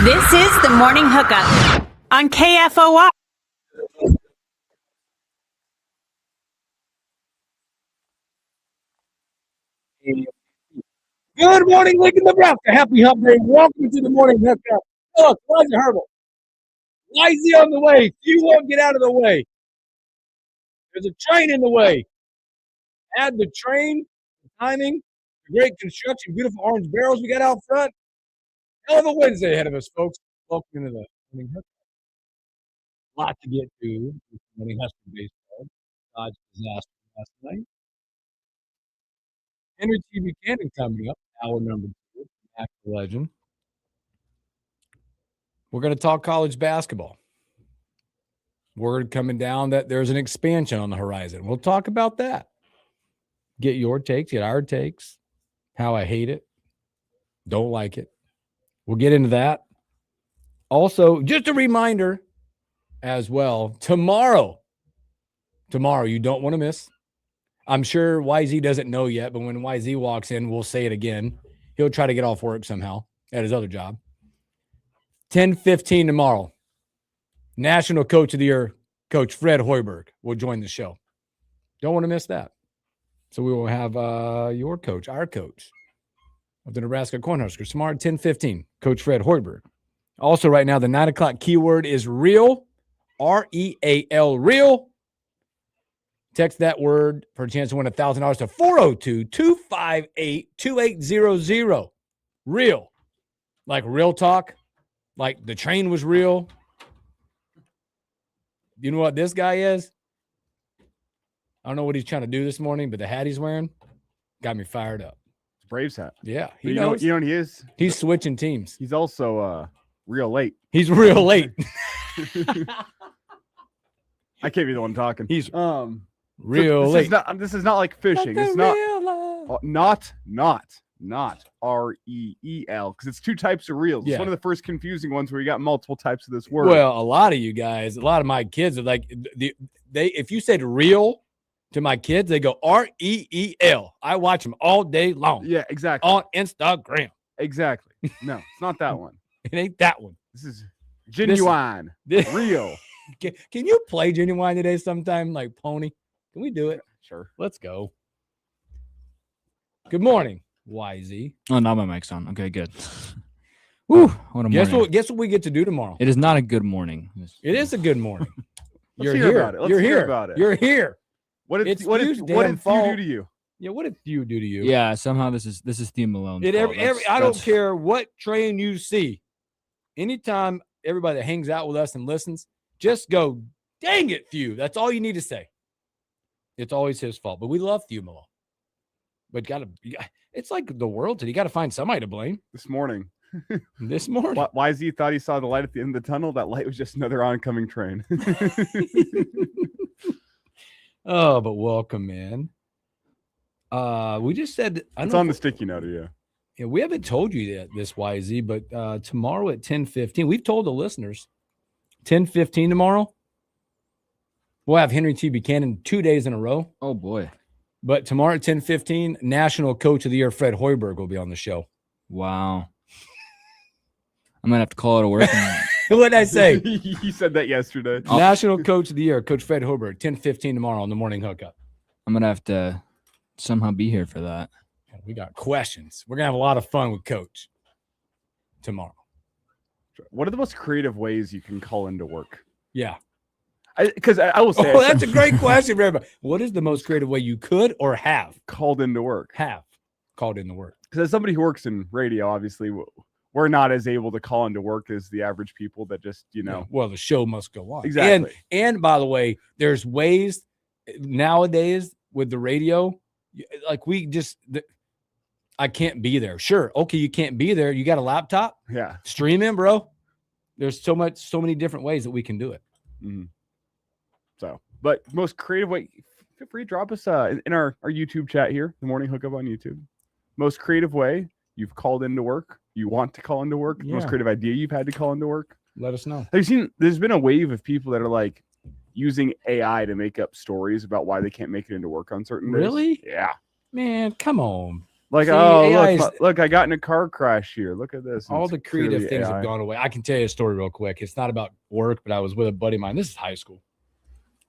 This is the Morning Hookup on KFOR. Good morning, Lincoln, Nebraska. Happy hump day. Welcome to the Morning Hookup. Look, Roger Herbal. Wisey on the way. You won't get out of the way. There's a train in the way. Add the train, the timing, the great construction, beautiful orange barrels we got out front. Hell of a Wednesday ahead of us, folks. Welcome to the Morning Hookup. Lot to get to this morning. Husker baseball. Dodge disaster last night. Henry T. Buchanan coming up. Hour number 2. Active legend. We're going to talk college basketball. Word coming down that there's an expansion on the horizon. We'll talk about that. Get your takes, get our takes, how I hate it, don't like it. We'll get into that. Also, just a reminder as well, tomorrow you don't want to miss. I'm sure YZ doesn't know yet, but when YZ walks in, we'll say it again. He'll try to get off work somehow at his other job. 10:15 tomorrow. National Coach of the Year, Coach Fred Hoiberg, will join the show. Don't want to miss that. So we will have your coach, our coach of the Nebraska Cornhuskers tomorrow at 10:15, Coach Fred Hoiberg. Also right now, the 9 o'clock keyword is real, R-E-A-L, real. Text that word for a chance to win $1,000 to 402-258-2800. Real. Like real talk. Like the train was real. You know what this guy is? I don't know what he's trying to do this morning, but the hat he's wearing got me fired up. It's Braves hat. Yeah, he knows. You know what he is? He's switching teams. He's also real late. He's real late. I can't be the one talking. He's real late. This is not like fishing. It's not R-E-E-L, because it's two types of reels. Yeah. It's one of the first confusing ones where you got multiple types of this word. Well, a lot of you guys, a lot of my kids are like, they if you said real to my kids, they go R-E-E-L. I watch them all day long. Yeah, exactly. On Instagram. Exactly. No, it's not that one. It ain't that one. This is genuine. Real. Can you play Genuine today sometime, like Pony? Can we do it? Sure. Let's go. Good morning, YZ. Oh, now my mic's on. Okay, good. Woo, what a morning. Guess what we get to do tomorrow? It is not a good morning. It is a good morning. You're here. You're here. You're here. What did you do to you? Yeah, what did you do to you? Yeah, somehow this is Theme Malone. I don't care what train you see. Anytime everybody that hangs out with us and listens, just go, dang it, Few. That's all you need to say. It's always his fault. But we love Few Malone. But it's like the world today. You got to find somebody to blame. This morning. YZ thought he saw the light at the end of the tunnel. That light was just another oncoming train. Oh, but welcome in. We just said it's on the sticky note, yeah. Yeah, we haven't told you that this YZ, but tomorrow at 10:15, we've told the listeners 10:15 tomorrow. We'll have Henry T. Buchanan 2 days in a row. Oh boy. But tomorrow at 10:15, National Coach of the Year Fred Hoiberg will be on the show. Wow. I'm gonna have to call it a work. What did I say? He said that yesterday. National Coach of the Year, Coach Fred Hoiberg, 10:15 tomorrow on the Morning Hookup. I'm gonna have to somehow be here for that. We got questions. We're gonna have a lot of fun with Coach tomorrow. What are the most creative ways you can call into work? Yeah. Because I will say, that's a great question for everybody. What is the most creative way you could or have called into work? Have called into work. Because as somebody who works in radio, obviously, we're not as able to call into work as the average people that just, Yeah, well, the show must go on. Exactly. And by the way, there's ways nowadays with the radio, like I can't be there. Sure. Okay, you can't be there. You got a laptop? Yeah. Stream in, bro. There's so many different ways that we can do it. Mm-hmm. So, but most creative way, feel free to drop us in our YouTube chat here, the Morning Hookup on YouTube. Most creative way you've called into work, you want to call into work, the most creative idea you've had to call into work. Let us know. Have you seen, there's been a wave of people that are like using AI to make up stories about why they can't make it into work on certain days. Really? Yeah. Man, come on. Like, See, oh, AI look, I got in a car crash here. Look at this. all It's the creative clearly things AI. have gone away. I can tell you a story real quick. It's not about work, but I was with a buddy of mine. This is high school.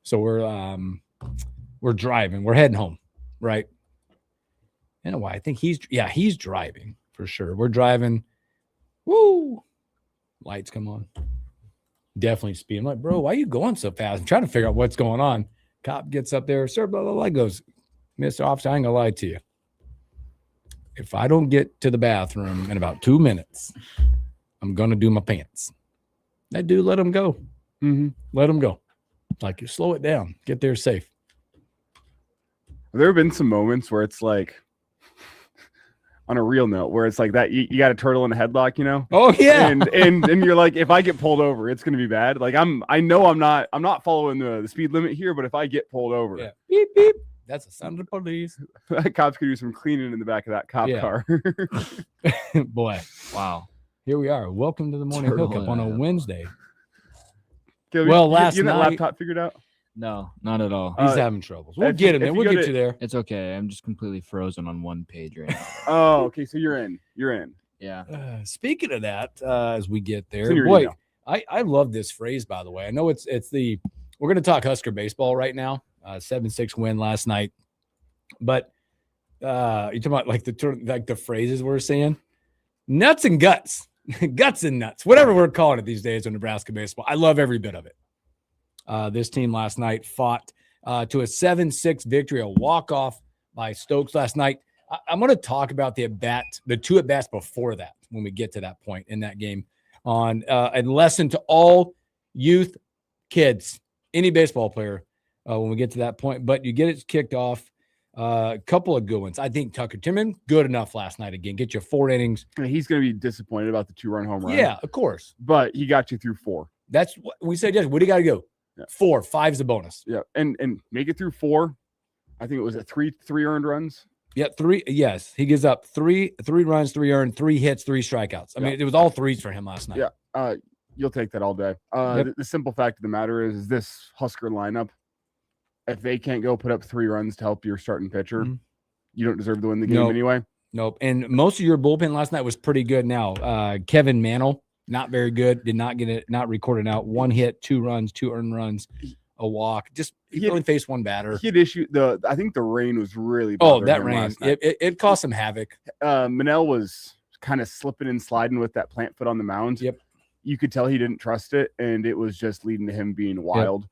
So we're driving. We're heading home, right? You know why? I think he's driving for sure. We're driving. Woo! Lights come on. Definitely speed. I'm like, bro, why are you going so fast? I'm trying to figure out what's going on. Cop gets up there, sir, blah, blah, blah. Goes, Mr. Officer, I ain't gonna lie to you. If I don't get to the bathroom in about 2 minutes, I'm gonna do my pants. That dude let him go. Mm-hmm. Let him go. Like, you slow it down. Get there safe. There have been some moments where it's like, on a real note, where it's like that you got a turtle in a headlock, you know? Oh yeah. And you're like, if I get pulled over, it's gonna be bad. Like I know I'm not following the speed limit here, but if I get pulled over, Yeah. Beep beep. That's the sound of the police. that cops could do some cleaning in the back of that cop Yeah. car. Boy, Wow. here we are. Welcome to the morning Turtle hookup in on a a headlock. Wednesday. Okay, Well, you last get that night- laptop figured out. No, not at all. He's Uh, having troubles. We'll if get you- him. if Then you we'll go get to- you there. It's okay. I'm just completely frozen on one page right now. Oh, okay. So you're in. Yeah. Speaking of that, as we get It's there, in your boy, email. I love this phrase. By the way, I know it's the we're going to talk Husker baseball right now. 7-6 win last night, but you talking about like the phrases we're saying, nuts and guts, guts and nuts, whatever we're calling it these days on Nebraska baseball. I love every bit of it. This team last night fought to a 7-6 victory, a walk-off by Stokes last night. I'm going to talk about the two at-bats before that when we get to that point in that game on a lesson to all youth kids, any baseball player when we get to that point. But you get it kicked off. A couple of good ones. I think Tucker Timmon, good enough last night again. Get you 4 innings. He's going to be disappointed about the 2-run home run. Yeah, of course. But he got you through 4. That's what we said. Yes. What do you got to go? Yeah. 4, 5's the bonus. Yeah. And make it through 4. I think it was three earned runs. Yeah, 3. Yes, he gives up 3 runs, 3 earned, 3 hits, 3 strikeouts. I mean, it was all 3s for him last night. Yeah. You'll take that all day. Yep. The simple fact of the matter is this Husker lineup, if they can't go put up 3 runs to help your starting pitcher, Mhm. you don't deserve to win the game Nope. anyway. Nope. And most of your bullpen last night was pretty good. Now, Kevin Mantle, not very good. Did not get it, not recorded out. 1 hit, 2 runs, 2 earned runs, a walk. Just he only faced 1 batter. He had issue. I think the rain was really Oh, bothering that him rain. last night. It caused some havoc. Manel was kind of slipping and sliding with that plant foot on the mound. Yep. You could tell he didn't trust it, and it was just leading to him being wild.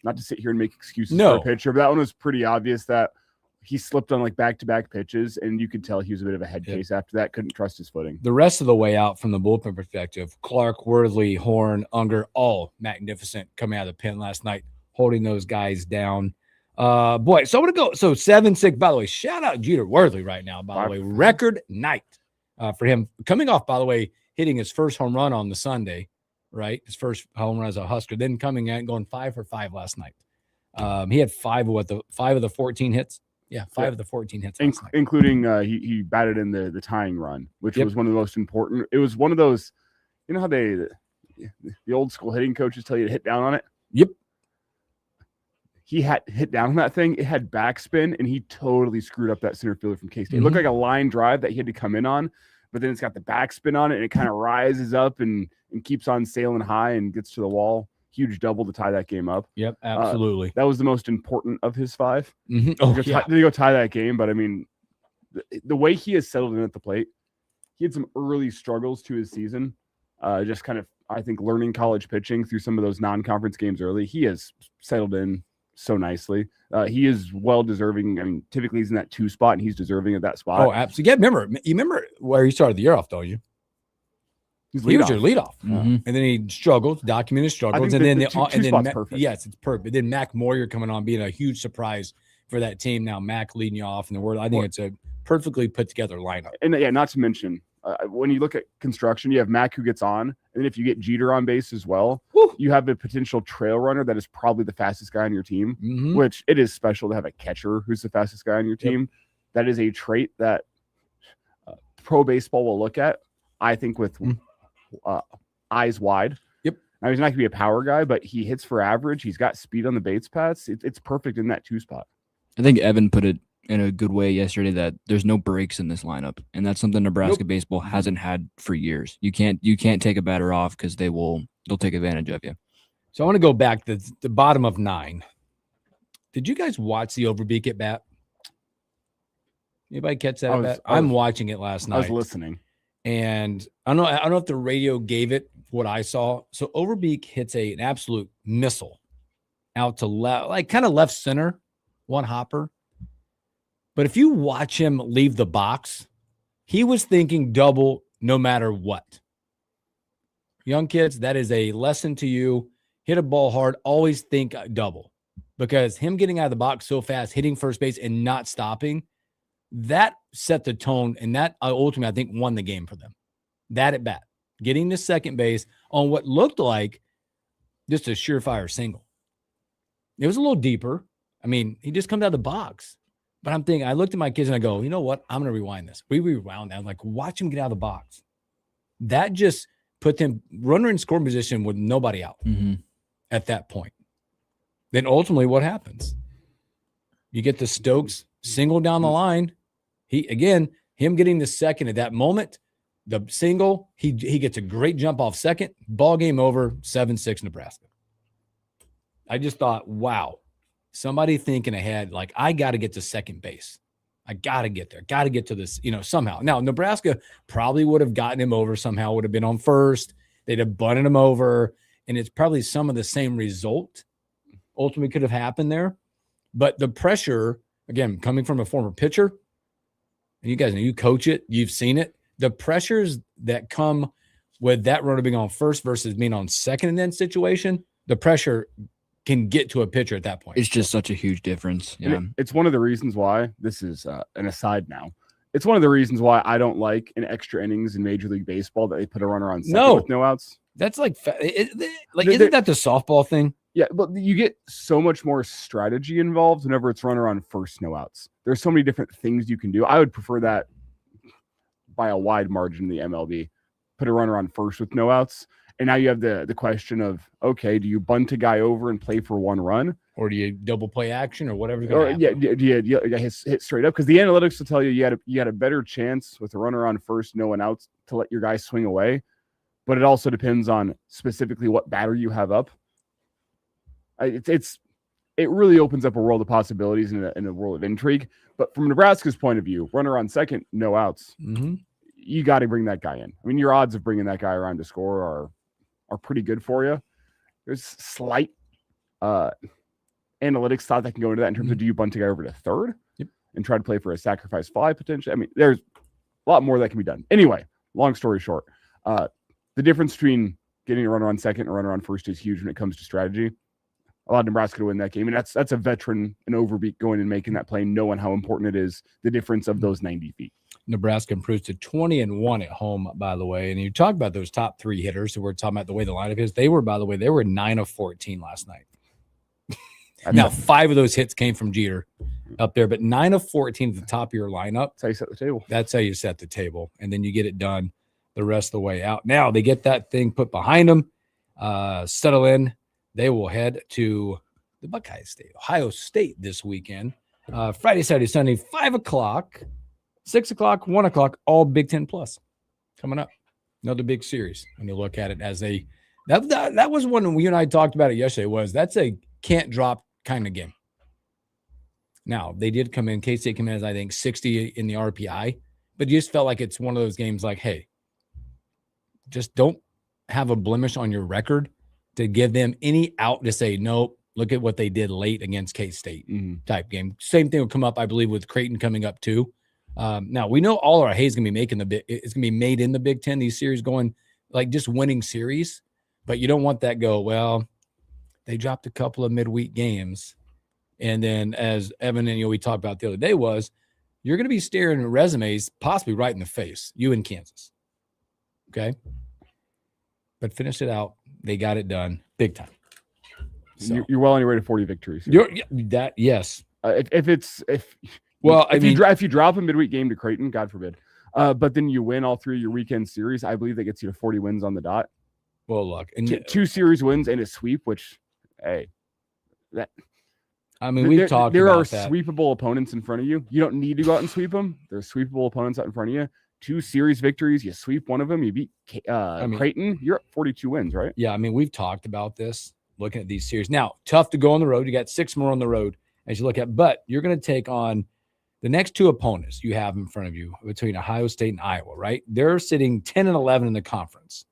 Not to sit here and make excuses for a pitcher, but that one was pretty obvious that he slipped on like back-to-back pitches, and you could tell he was a bit of a head case after that. Couldn't trust his footing. The rest of the way out from the bullpen perspective, Clark, Worthley, Horn, Unger, all magnificent coming out of the pen last night, holding those guys down. Boy, so I'm going to go. So 7-6, by the way, shout out Jeter Worthley right now, by the way. Record night for him. Coming off, by the way, hitting his first home run on the Sunday, right? His first home run as a Husker. Then coming out and going 5 for 5 last night. He had 5 of the 14 hits. Yeah, 5 of the 14 hits last night. Including he batted in the tying run, which was one of the most important. It was one of those, you know how the old school hitting coaches tell you to hit down on it? Yep. He had hit down on that thing. It had backspin, and he totally screwed up that center fielder from K-State. It looked like a line drive that he had to come in on, but then it's got the backspin on it, and it kind of rises up and keeps on sailing high and gets to the wall. Huge double to tie that game up. Yep, absolutely. That was the most important of his 5. Mm-hmm. Oh, Did he go tie that game? But I mean, the way he has settled in at the plate, he had some early struggles to his season. Just kind of, I think, learning college pitching through some of those non-conference games early. He has settled in so nicely. He is well deserving. I mean, typically he's in that 2 spot, and he's deserving of that spot. Oh, absolutely. Yeah, you remember where he started the year off, don't you? He was your leadoff, Mhm. and then he struggled, documented struggles, think and then two spot's perfect. Yes, it's perfect. Then Mac Moyer coming on, being a huge surprise for that team. Now Mac leading you off in the world. I think it's a perfectly put together lineup. And yeah, not to mention when you look at construction, you have Mac who gets on, and then if you get Jeter on base as well, you have a potential trail runner that is probably the fastest guy on your team. Mhm. Which it is special to have a catcher who's the fastest guy on your team. That is a trait that pro baseball will look at, I think, with eyes wide. Yep. Now he's not going to be a power guy, but he hits for average. He's got speed on the base paths. It's perfect in that 2 spot. I think Evan put it in a good way yesterday that there's no breaks in this lineup, and that's something Nebraska baseball hasn't had for years. You can't take a batter off because they'll take advantage of you. So I want to go back to the bottom of 9. Did you guys watch the Overbeek at bat? Anybody catch that at bat? I'm watching it last night. I was listening. And I don't know if the radio gave it what I saw. So Overbeek hits an absolute missile out to left, like kind of left center, one hopper. But if you watch him leave the box, he was thinking double no matter what. Young kids, that is a lesson to you. Hit a ball hard, always think double. Because him getting out of the box so fast, hitting first base and not stopping, that set the tone, and that ultimately, I think, won the game for them. That at bat, getting to second base on what looked like just a surefire single. It was a little deeper. I mean, he just comes out of the box. But I'm thinking, I looked at my kids and I go, you know what? I'm going to rewind this. We rewound that. I'm like, watch him get out of the box. That just put them runner in scoring position with nobody out at that point. Then ultimately, what happens? You get the Stokes single down the line. Him getting the second at that moment, the single, he gets a great jump off second. Ball game over, 7-6 Nebraska. I just thought, wow, somebody thinking ahead, like, I got to get to second base. I got to get there. Got to get to this, somehow. Now, Nebraska probably would have gotten him over somehow, would have been on first. They'd have bunted him over, and it's probably some of the same result ultimately could have happened there. But the pressure, again, coming from a former pitcher, and you guys know, you coach it, you've seen it. The pressures that come with that runner being on first versus being on second in that situation, the pressure can get to a pitcher at that point. It's just such a huge difference. Yeah. It's one of the reasons why, this is an aside now, it's one of the reasons why I don't like in extra innings in Major League Baseball that they put a runner on second with no outs. That's isn't that the softball thing? Yeah, but you get so much more strategy involved whenever it's runner on first, no outs. There's so many different things you can do. I would prefer that by a wide margin in the MLB. Put a runner on first with no outs. And now you have the question of, okay, do you bunt a guy over and play for one run? Or do you double play action or whatever? Do you hit straight up? Because the analytics will tell you you had a better chance with a runner on first, no one out, to let your guy swing away. But it also depends on specifically what batter you have up. It really opens up a world of possibilities in a world of intrigue. But from Nebraska's point of view, runner on second, no outs. You got to bring that guy in. I mean, your odds of bringing that guy around to score are pretty good for you. There's slight analytics thought that can go into that in terms of, do you bunt a guy over to third and try to play for a sacrifice fly potentially? I mean, there's a lot more that can be done. Anyway, long story short, the difference between getting a runner on second and a runner on first is huge when it comes to strategy. Allowed Nebraska to win that game, and that's a veteran, an Overbeek going and making that play, knowing how important it is, the difference of those 90 feet. Nebraska improves to 20-1 at home, by the way. And you talk about those top 3 hitters who we're talking about the way the lineup is. They were 9 of 14 last night. Now, 5 of those hits came from Jeter up there, but 9 of 14 at the top of your lineup. That's how you set the table. That's how you set the table, and then you get it done the rest of the way out. Now they get that thing put behind them, settle in. They will head to the Buckeye State, Ohio State this weekend. Friday, Saturday, Sunday, 5 o'clock, 6 o'clock, 1 o'clock, all Big Ten Plus coming up. Another big series when you look at it as that was one you and I talked about it yesterday, that's a can't drop kind of game. Now, they did come in, K-State came in as, I think, 60 in the RPI, but you just felt like it's one of those games like, hey, just don't have a blemish on your record to give them any out to say, nope, look at what they did late against K-State type game. Same thing will come up, I believe, with Creighton coming up too. Now, we know all our hay is going to be it's going to be made in the Big Ten, these series going like just winning series, but you don't want that go, well, they dropped a couple of midweek games. And then as Evan and we talked about the other day you're going to be staring at resumes possibly right in the face, you in Kansas. Okay. But finished it out. They got it done big time. So. You're well on your way to 40 victories. Yes. If you drop a midweek game to Creighton, God forbid, but then you win all 3 of your weekend series, I believe that gets you to 40 wins on the dot. Well, look, and 2 series wins and a sweep, which, hey, I mean, we've talked there about are that. sweepable opponents in front of you. You don't need to go out and sweep them. There's sweepable opponents out in front of you. 2 series victories. You sweep one of them. You beat Creighton. You're at 42 wins, right? Yeah, I mean, we've talked about this, looking at these series. Now, tough to go on the road. You got 6 more on the road as you look at, but you're going to take on the next 2 opponents you have in front of you between Ohio State and Iowa, right? They're sitting 10 and 11 in the conference.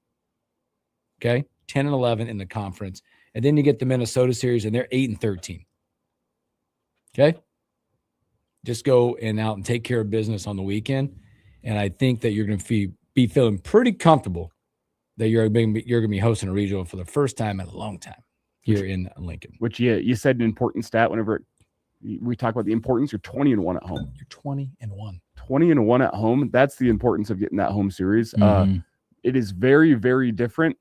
Okay? 10 and 11 in the conference. And then you get the Minnesota series, and they're 8 and 13. Okay? Just go out and take care of business on the weekend. And I think that you're going to be feeling pretty comfortable that you're going to be hosting a regional for the first time in a long time here in Lincoln. Which you said an important stat whenever we talk about the importance. You're 20 and 1 at home. You're 20 and 1. 20 and 1 at home. That's the importance of getting that home series. It is very, very different.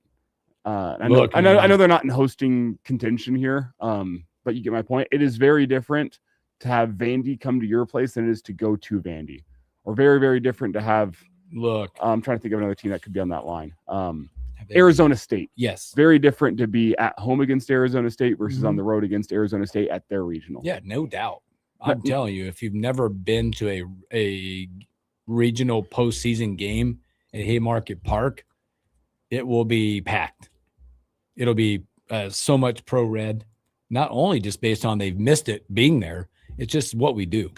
I know they're not in hosting contention here, but you get my point. It is very different to have Vandy come to your place than it is to go to Vandy, or very, very different to have. I'm trying to think of another team that could be on that line. Arizona State. Yes. Very different to be at home against Arizona State versus on the road against Arizona State at their regional. Yeah, no doubt. I'm telling you, if you've never been to a regional postseason game at Haymarket Park, it will be packed. It'll be so much pro red, not only just based on they've missed it being there. It's just what we do.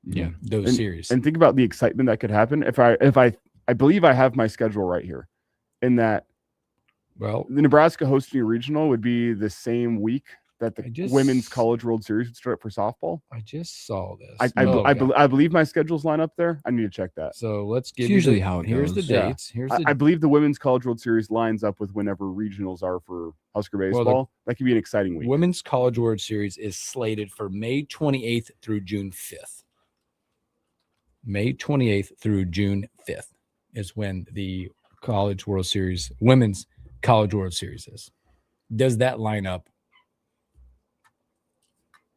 Yeah, those series. And think about the excitement that could happen if I believe I have my schedule right here, in that, well, the Nebraska hosting a regional would be the same week that the Women's College World Series would start for softball. I just saw this. I believe my schedules line up there. I need to check that. So let's give usually how it here's goes. the dates. I believe the Women's College World Series lines up with whenever regionals are for Husker baseball. Well, that could be an exciting week. Women's College World Series is slated for May 28th through June 5th. May 28th through June 5th is when the College World Series, Women's College World Series is. Does that line up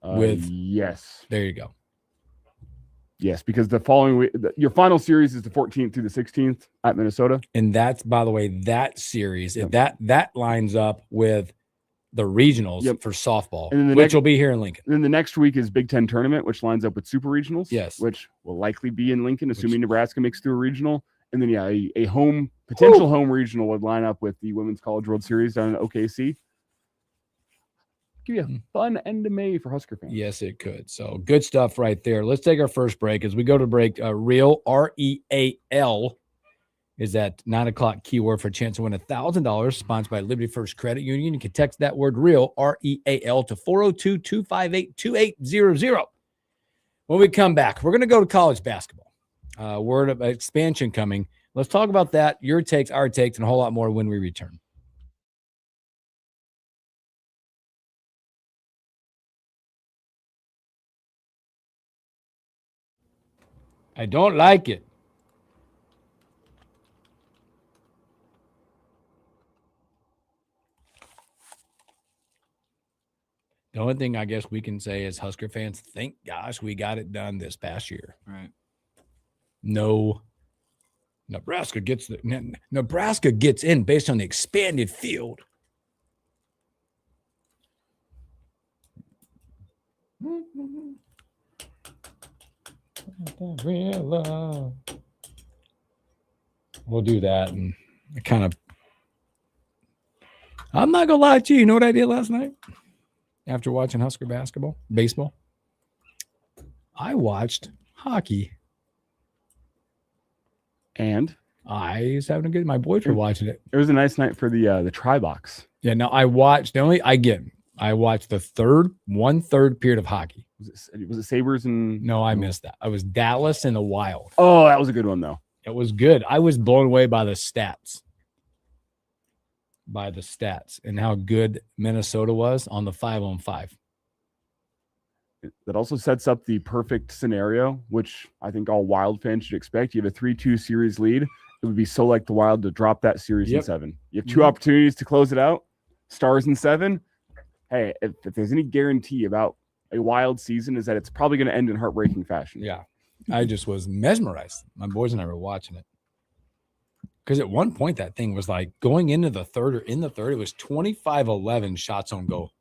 with? Yes. There you go. Yes, because the following week, your final series is the 14th through the 16th at Minnesota. And that's, by the way, that series, that lines up with the regionals for softball, which will be here in Lincoln. Then the next week is Big Ten tournament, which lines up with super regionals. Yes. Which will likely be in Lincoln, assuming Nebraska makes through a regional. And then, a potential home regional would line up with the Women's College World Series down in OKC. Give you a fun end of May for Husker fans. Yes, it could. So good stuff right there. Let's take our first break. As we go to break, REAL, REAL, is that 9 o'clock keyword for a chance to win $1,000, sponsored by Liberty First Credit Union. You can text that word REAL, REAL, to 402-258-2800. When we come back, we're going to go to college basketball. Word of expansion coming. Let's talk about that, your takes, our takes, and a whole lot more when we return. I don't like it. The only thing I guess we can say as Husker fans, thank gosh we got it done this past year. Right. No, Nebraska gets in based on the expanded field. We'll do that, and I'm not gonna lie to you. You know what I did last night after watching Husker baseball? I watched hockey, and I was having a good. My boys were watching it. It was a nice night for the Tri-Box. Yeah. No, I watched. I watched the one-third period of hockey. Was it Sabres and? No, I missed that. I was Dallas and the Wild. Oh, that was a good one though. It was good. I was blown away by the stats. And how good Minnesota was on the 5-on-5. That also sets up the perfect scenario, which I think all Wild fans should expect. You have a 3-2 series lead. It would be so like the Wild to drop that series in 7. You have 2 opportunities to close it out. Stars in 7. Hey, if there's any guarantee about a Wild season, is that it's probably going to end in heartbreaking fashion. Yeah. I just was mesmerized. My boys and I were watching it. Because at one point, that thing was like going into the third, or in the third, it was 25-11 shots on goal.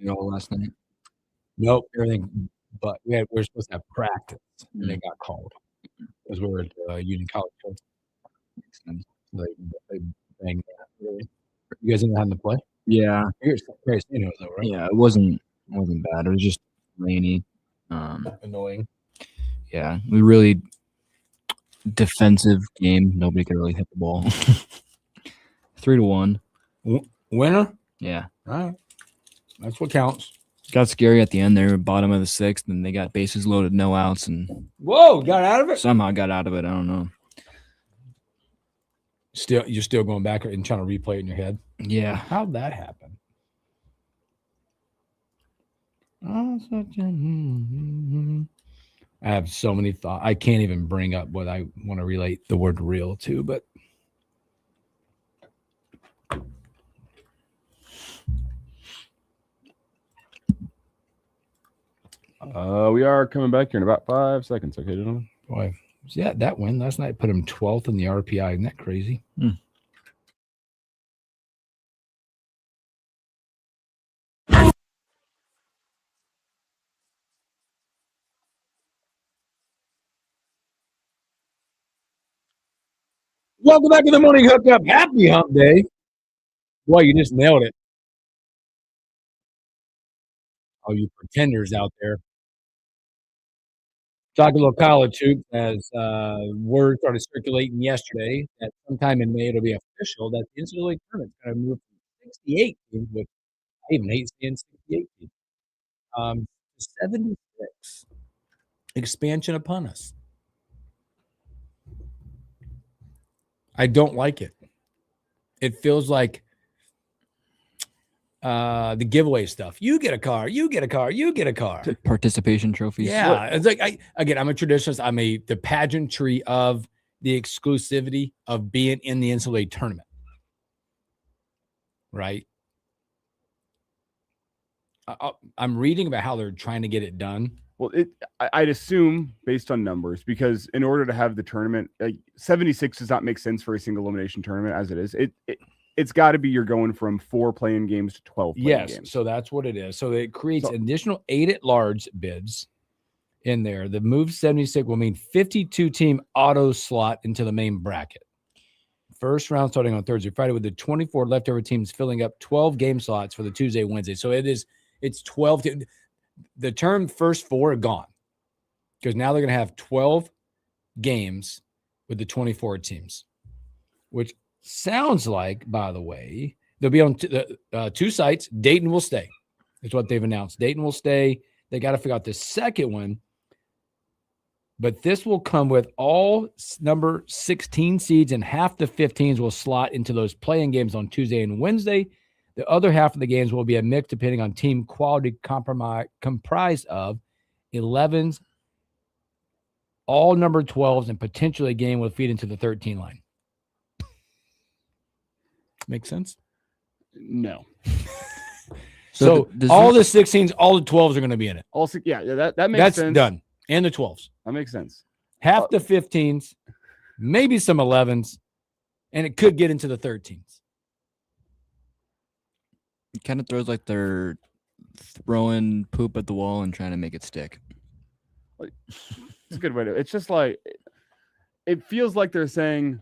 last night. Nope, everything. But we were supposed to have practice, and they got called because we were at Union College. Makes sense. They banged that. Really. You guys didn't have to play? Yeah, Here's San Jose, though, right? yeah. It wasn't bad. It was just rainy. Annoying. Yeah, we really defensive game. Nobody could really hit the ball. 3-1. Winner? Yeah. All right. That's what counts. Got scary at the end there, bottom of the sixth, and they got bases loaded, no outs, and Whoa, got out of it? somehow got out of it. I don't know. You're still going back and trying to replay it in your head? Yeah. How'd that happen? I have so many thoughts. I can't even bring up what I want to relate the word real to, but We are coming back here in about 5 seconds. Okay, gentlemen. boy, yeah, that win last night put him 12th in the RPI. Isn't that crazy? Welcome back to the morning hookup. Happy hump day. Boy, you just nailed it. Oh, you pretenders out there. Talk a little college hoops as word started circulating yesterday that sometime in May it'll be official that the NCAA tournament's going to move from 68 teams, which I even hate saying 68 teams, to 76. Expansion upon us. I don't like it. It feels like the giveaway stuff. You get a car. You get a car. You get a car. Participation trophies. Yeah, it's like I'm a traditionalist. I'm the pageantry of the exclusivity of being in the NCAA tournament, right? I'm reading about how they're trying to get it done. Well, I'd assume based on numbers, because in order to have the tournament, 76 does not make sense for a single elimination tournament as it is. It's got to be you're going from 4 playing games to 12 playing games. So that's what it is. So it creates additional 8 at-large bids in there. The move 76 will mean 52 team auto slot into the main bracket. First round starting on Thursday, Friday, with the 24 leftover teams filling up 12 game slots for the Tuesday, Wednesday. So it's 12. The term first 4 are gone because now they're going to have 12 games with the 24 teams, which sounds like, by the way, they'll be on 2 sites. Dayton will stay. That's what they've announced. Dayton will stay. They got to figure out the second one. But this will come with all number 16 seeds, and half the 15s will slot into those playing games on Tuesday and Wednesday. The other half of the games will be a mix depending on team quality, comprised of 11s, all number 12s, and potentially a game will feed into the 13 line. Make sense? No. So all the 16s, all the 12s are going to be in it. Also, that makes sense. That's done. And the 12s. That makes sense. Half the 15s, maybe some 11s, and it could get into the 13s. It kind of throws like they're throwing poop at the wall and trying to make it stick. It's a good way to. It's just like it feels like they're saying,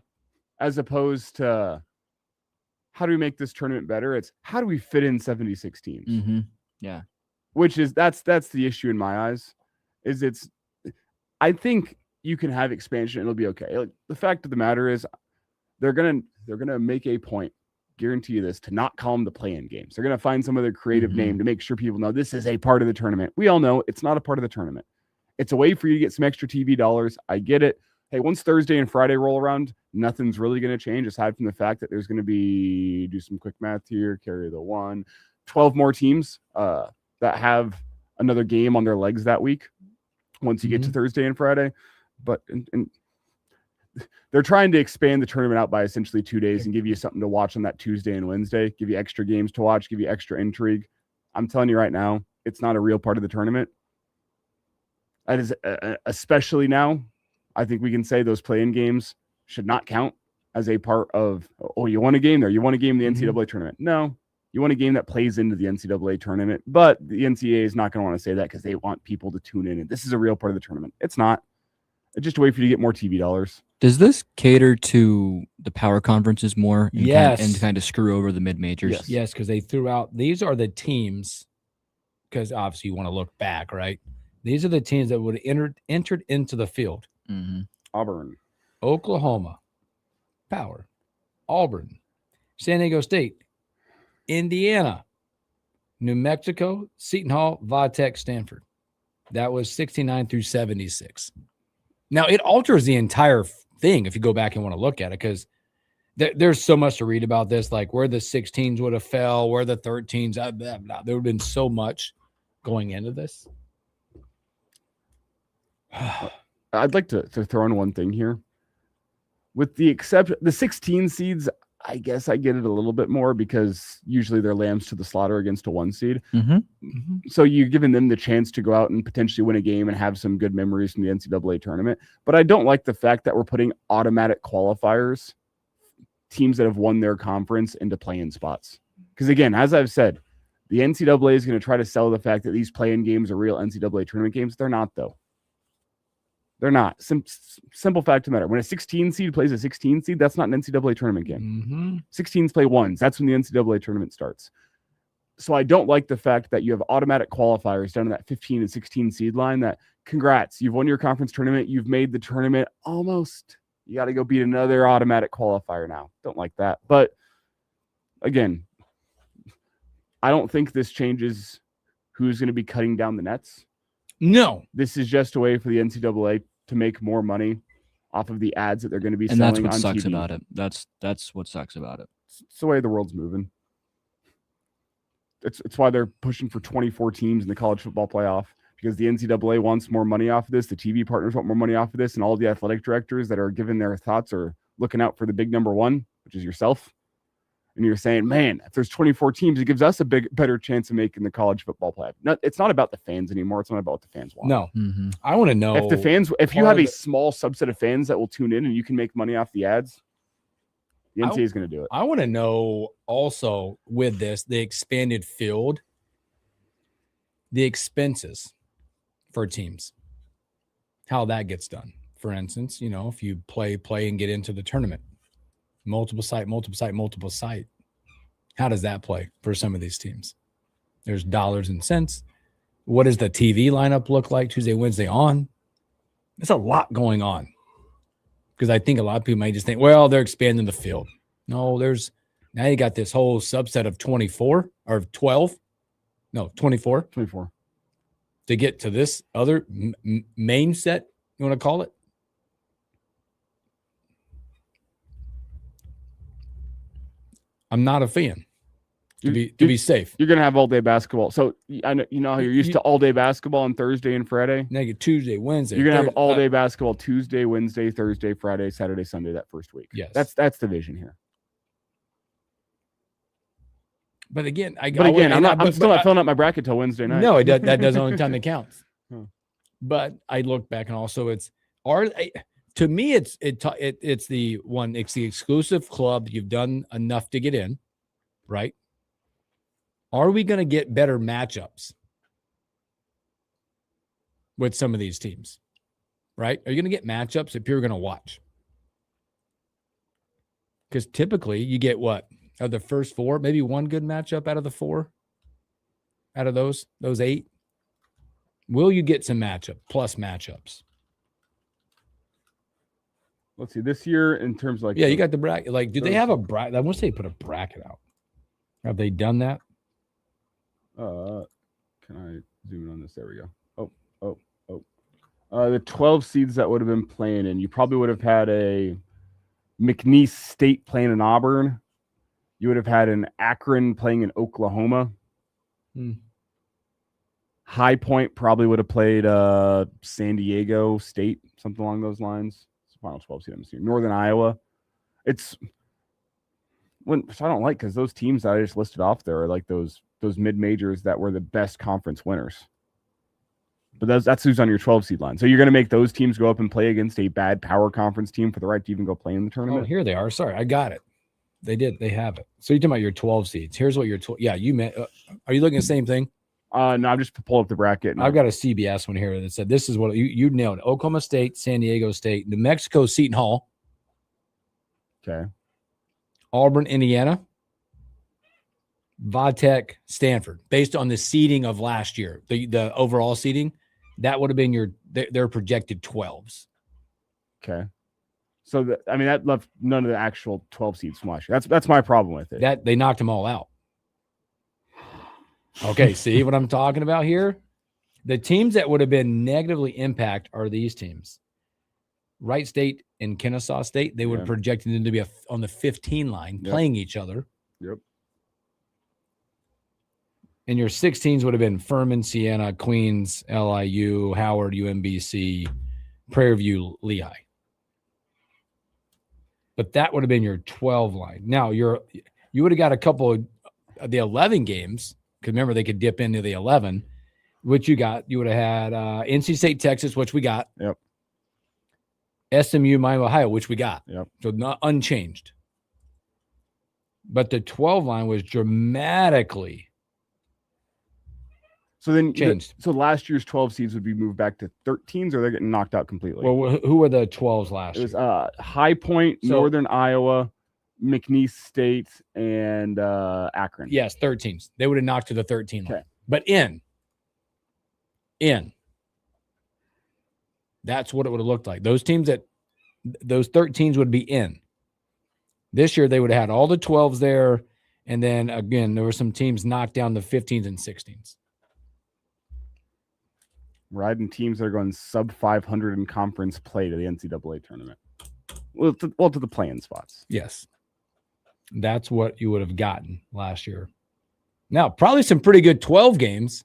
as opposed to how do we make this tournament better? It's how do we fit in 76 teams? Mm-hmm. Yeah, which is that's the issue in my eyes. I think you can have expansion and it'll be okay. Like, the fact of the matter is, they're gonna make a point. Guarantee you this, to not call them the play-in games. They're going to find some other creative name to make sure people know this is a part of the tournament. We all know it's not a part of the tournament. It's a way for you to get some extra TV dollars. I get it. Hey, once Thursday and Friday roll around, nothing's really going to change aside from the fact that there's going to be, do some quick math here, carry the 12 more teams that have another game on their legs that week once you get to Thursday and Friday. But and they're trying to expand the tournament out by essentially 2 days and give you something to watch on that Tuesday and Wednesday, give you extra games to watch, give you extra intrigue. I'm telling you right now, it's not a real part of the tournament. That is, especially now, I think we can say those play-in games should not count as a part of, you won a game there. You won a game in the NCAA tournament. No, You want a game that plays into the NCAA tournament, but the NCAA is not going to want to say that because they want people to tune in. And this is a real part of the tournament. It's not. It's just a way for you to get more TV dollars. Does this cater to the power conferences more? And Yes. and kind of screw over the mid majors. Yes, because they threw out, these are the teams, because obviously you want to look back, right? These are the teams that would have entered into the field. Mm-hmm. Auburn, Oklahoma, Power, Auburn, San Diego State, Indiana, New Mexico, Seton Hall, Vatech, Stanford. That was 69 through 76. Now, it alters the entire thing if you go back and want to look at it, because there's so much to read about this, like where the 16s would have fell, where the 13s, blah, blah, blah. There would have been so much going into this. I'd like to throw in one thing here. With the exception, the 16 seeds, I guess I get it a little bit more because usually they're lambs to the slaughter against a 1 seed. Mm-hmm. So you're giving them the chance to go out and potentially win a game and have some good memories from the NCAA tournament. But I don't like the fact that we're putting automatic qualifiers, teams that have won their conference, into play-in spots. Because again, as I've said, the NCAA is going to try to sell the fact that these play-in games are real NCAA tournament games. They're not, though. They're not. Simple fact of the matter. When a 16 seed plays a 16 seed, that's not an NCAA tournament game. 16s play ones. That's when the NCAA tournament starts. So I don't like the fact that you have automatic qualifiers down to that 15 and 16 seed line that, congrats, you've won your conference tournament. You've made the tournament almost. You got to go beat another automatic qualifier now. Don't like that. But again, I don't think this changes who's going to be cutting down the nets. No. This is just a way for the NCAA to make more money off of the ads that they're going to be And selling that's what on sucks TV. about it. That's what sucks about it. It's the way the world's moving. It's why they're pushing for 24 teams in the college football playoff, because the NCAA wants more money off of this. The TV partners want more money off of this. And all the athletic directors that are giving their thoughts are looking out for the big number one, which is yourself. And you're saying, man, if there's 24 teams, it gives us a better chance of making the college football playoff. It's not about the fans anymore. It's not about what the fans want. No. Mm-hmm. I want to know If you have a small subset of fans that will tune in and you can make money off the ads, the NCAA is going to do it. I want to know also with this, the expanded field, the expenses for teams, how that gets done. For instance, if you play and get into the tournament, multiple site. How does that play for some of these teams? There's dollars and cents. What does the TV lineup look like Tuesday, Wednesday on? There's a lot going on. Because I think a lot of people might just think, well, they're expanding the field. No, now you got this whole subset of 24 or 12. No, 24. 24. To get to this other main set, you want to call it? I'm not a fan. To be safe. You're going to have all day basketball. So I know how you're used to all day basketball on Thursday and Friday. Now you get Tuesday, Wednesday. You're going to have all day basketball Tuesday, Wednesday, Thursday, Friday, Saturday, Sunday that first week. Yes. That's the vision here. But again, I'm still not filling out my bracket till Wednesday night. No, that does only time it counts. But I look back and also to me it's the exclusive club. You've done enough to get in, right? Are we going to get better matchups with some of these teams? Right? Are you going to get matchups that people are going to watch? Because typically you get what? Of the first 4, maybe one good matchup out of the 4, out of those 8. Will you get some matchups? Let's see. This year, in terms of you got the bracket. Like, do they have a bracket? I want to say put a bracket out. Have they done that? Can I zoom in on this? There we go. The 12 seeds that would have been playing in, you probably would have had a McNeese State playing in Auburn. You would have had an Akron playing in Oklahoma. High Point probably would have played San Diego State, something along those lines. It's the final 12 seed. Northern Iowa. Which I don't like, because those teams that I just listed off there are like those mid majors that were the best conference winners. But that's who's on your 12 seed line. So you're going to make those teams go up and play against a bad power conference team for the right to even go play in the tournament. Oh, here they are. Sorry, I got it. They did. They have it. So you're talking about your 12 seeds. Here's what your 12. Yeah, you meant. Are you looking at the same thing? No, I'm just pulling up the bracket. I've got a CBS one here that said this is what you nailed it. Oklahoma State, San Diego State, New Mexico, Seton Hall, Okay. Auburn, Indiana, Vatech, Stanford. Based on the seeding of last year, the overall seeding, that would have been their projected 12s. Okay. So that left none of the actual 12 seeds from last year. That's my problem with it. That they knocked them all out. Okay, see what I'm talking about here? The teams that would have been negatively impacted are these teams. Wright State and Kennesaw State, they would have projected them to be on the 15 line playing each other. Yep. And your 16s would have been Furman, Siena, Queens, LIU, Howard, UMBC, Prairie View, Lehigh. But that would have been your 12 line. Now you would have got a couple of the 11 games. Because remember, they could dip into the 11, which you got. You would have had NC State, Texas, which we got. Yep. SMU, Miami, Ohio, which we got. Yep. So not unchanged. But the 12 line was dramatically changed. So last year's 12 seeds would be moved back to 13s, or they're getting knocked out completely. Well, who were the 12s last year? It was High Point, Northern Iowa, McNeese State, and Akron. Yes, 13s. They would have knocked to the 13 line. Okay. But that's what it would have looked like. Those 13s would be in. This year, they would have had all the 12s there. And then, again, there were some teams knocked down the 15s and 16s. Riding teams that are going sub 500 in conference play to the NCAA tournament. Well, to the play-in spots. Yes. That's what you would have gotten last year. Now, probably some pretty good 12 games.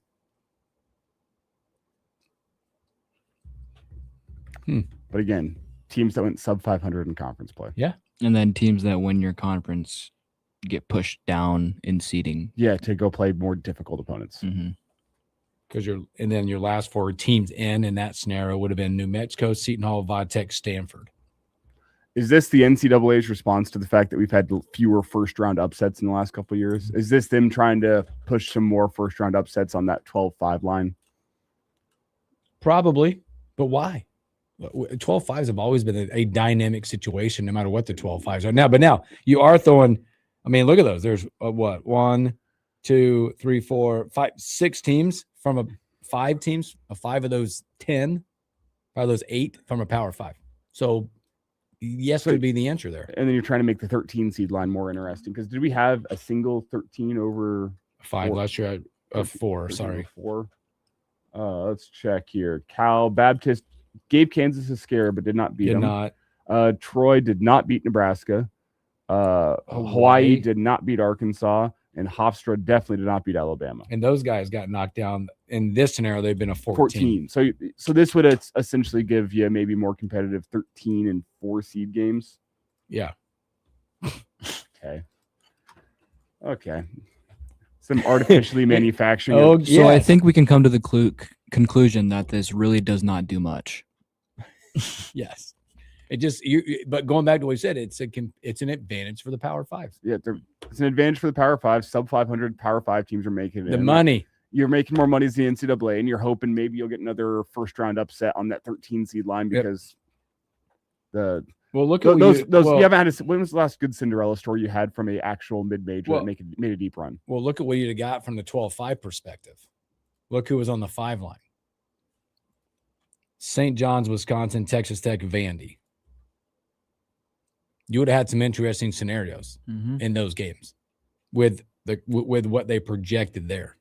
But again, teams that went sub 500 in conference play. Yeah. And then teams that win your conference get pushed down in seeding. Yeah, to go play more difficult opponents. Mm-hmm. Because and then your last four teams in that scenario would have been New Mexico, Seton Hall, Vatech, Stanford. Is this the NCAA's response to the fact that we've had fewer first-round upsets in the last couple of years? Is this them trying to push some more first-round upsets on that 12-5 line? Probably, but why? 12-5s have always been a dynamic situation, no matter what the 12-5s are now. But now you are throwing. I mean, look at those. There's what 1, 2, 3, 4, 5, 6 teams from 5 teams. 5 of those 10, 5 of those 8 from a Power 5. So. Yes, would be the answer there. And then you're trying to make the 13 seed line more interesting, because did we have a single 13 over 5 last year? 4, sorry. 4. Let's check here. Cal Baptist gave Kansas a scare, but did not beat them. Troy did not beat Nebraska. Hawaii did not beat Arkansas. And Hofstra definitely did not beat Alabama. And those guys got knocked down. In this scenario, they've been a 14. So this would essentially give you maybe more competitive 13 and 4 seed games. Yeah. Okay. Some artificially manufacturing. So I think we can come to the conclusion that this really does not do much. Yes. It just but going back to what we said, it's an advantage for the Power 5s. Yeah, it's an advantage for the Power 5. Sub 500 Power 5 teams are making it. The money. You're making more money as the NCAA, and you're hoping maybe you'll get another first round upset on that 13 seed line, because you haven't had when was the last good Cinderella story you had from a actual mid major that made a deep run? Well, look at what you got from the 12-5 perspective. Look who was on the 5 line. St. John's, Wisconsin, Texas Tech, Vandy. You would have had some interesting scenarios in those games with what they projected there.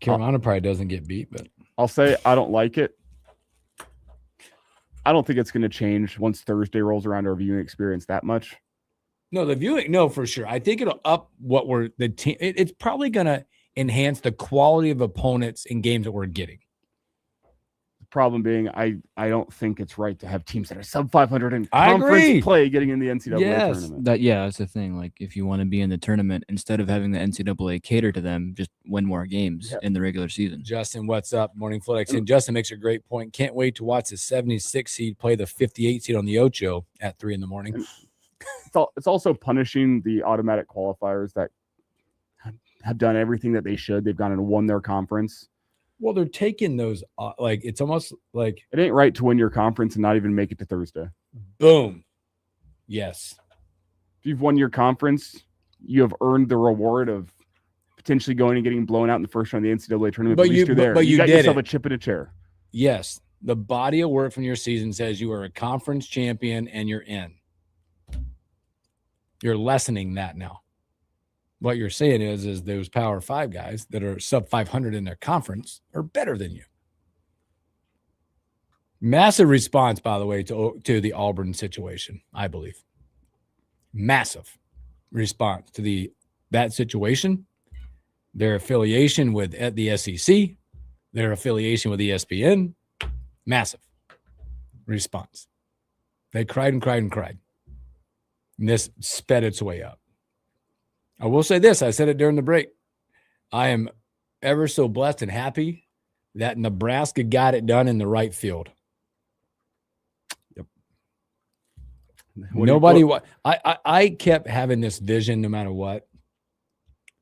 Carolina probably doesn't get beat, but I'll say I don't like it. I don't think it's going to change once Thursday rolls around our viewing experience that much. No, the viewing, no, for sure. I think it'll up what we're the team. It's probably going to enhance the quality of opponents in games that we're getting. Problem being, I don't think it's right to have teams that are sub 500 in I conference agree. play getting in the NCAA Yes. tournament. That's the thing. Like, if you want to be in the tournament, instead of having the NCAA cater to them, just win more games in the regular season. Justin, what's up? Morning Flex. And Justin makes a great point. Can't wait to watch the 76 seed play the 58 seed on the Ocho at 3 a.m. It's also punishing the automatic qualifiers that have done everything that they should. They've gone and won their conference. Well, they're taking those like it's almost like it ain't right to win your conference and not even make it to Thursday. Boom. Yes. If you've won your conference, you have earned the reward of potentially going and getting blown out in the first round of the NCAA tournament. But at least you're there. But you got did yourself it. A chip in a chair. Yes. The body of work from your season says you are a conference champion and you're in. You're lessening that now. What you're saying is those Power 5 guys that are sub 500 in their conference are better than you. Massive response, by the way, to the Auburn situation, I believe. Massive response to that situation. Their affiliation with the SEC, their affiliation with ESPN, massive response. They cried and cried and cried. And this sped its way up. I will say this. I said it during the break. I am ever so blessed and happy that Nebraska got it done in the right field. Yep. I kept having this vision no matter what,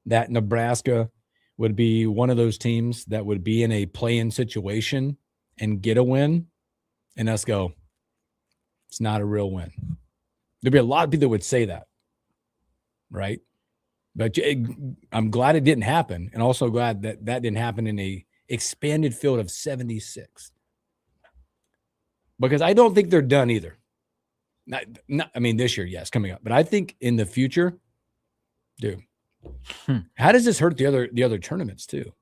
that Nebraska would be one of those teams that would be in a play-in situation and get a win, and us go, it's not a real win. There'd be a lot of people that would say that, right? But I'm glad it didn't happen, and also glad that didn't happen in a expanded field of 76. Because I don't think they're done either. I mean, this year, yes, coming up. But I think in the future, dude, how does this hurt the other tournaments too?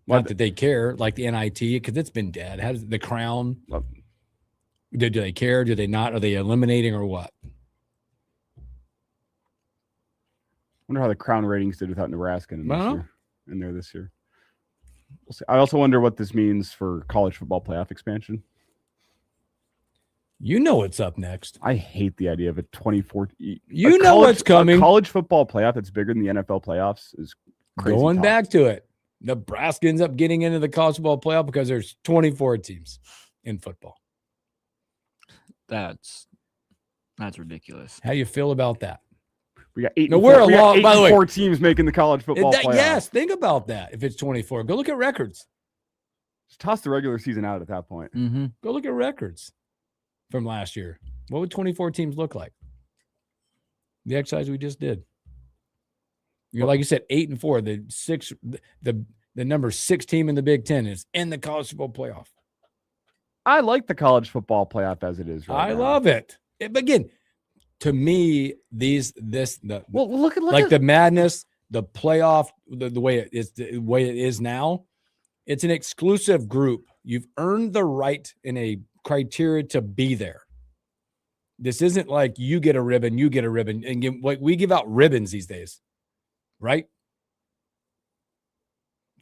Not that they care, like the NIT, because it's been dead. How does the Crown? Do they care? Do they not? Are they eliminating or what? Wonder how the Crown ratings did without Nebraska in there this year. We'll see. I also wonder what this means for college football playoff expansion. You know what's up next. I hate the idea of a 24. You know what's coming. A college football playoff that's bigger than the NFL playoffs is crazy. Going back to it, Nebraska ends up getting into the college football playoff because there's 24 teams in football. That's ridiculous. How you feel about that? We got 8. No, we're along. By the way, 4 teams making the college football playoff. Yes, think about that. If it's 24, go look at records. Just toss the regular season out at that point. Mm-hmm. Go look at records from last year. What would 24 teams look like? The exercise we just did. Like you said, 8 and 4. The number 6 team in the Big Ten is in the college football playoff. I like the college football playoff as it is right now. I love it. But again, to me, look at the madness, the playoff, the way it is now. It's an exclusive group. You've earned the right in a criteria to be there. This isn't like you get a ribbon, and we give out ribbons these days, right?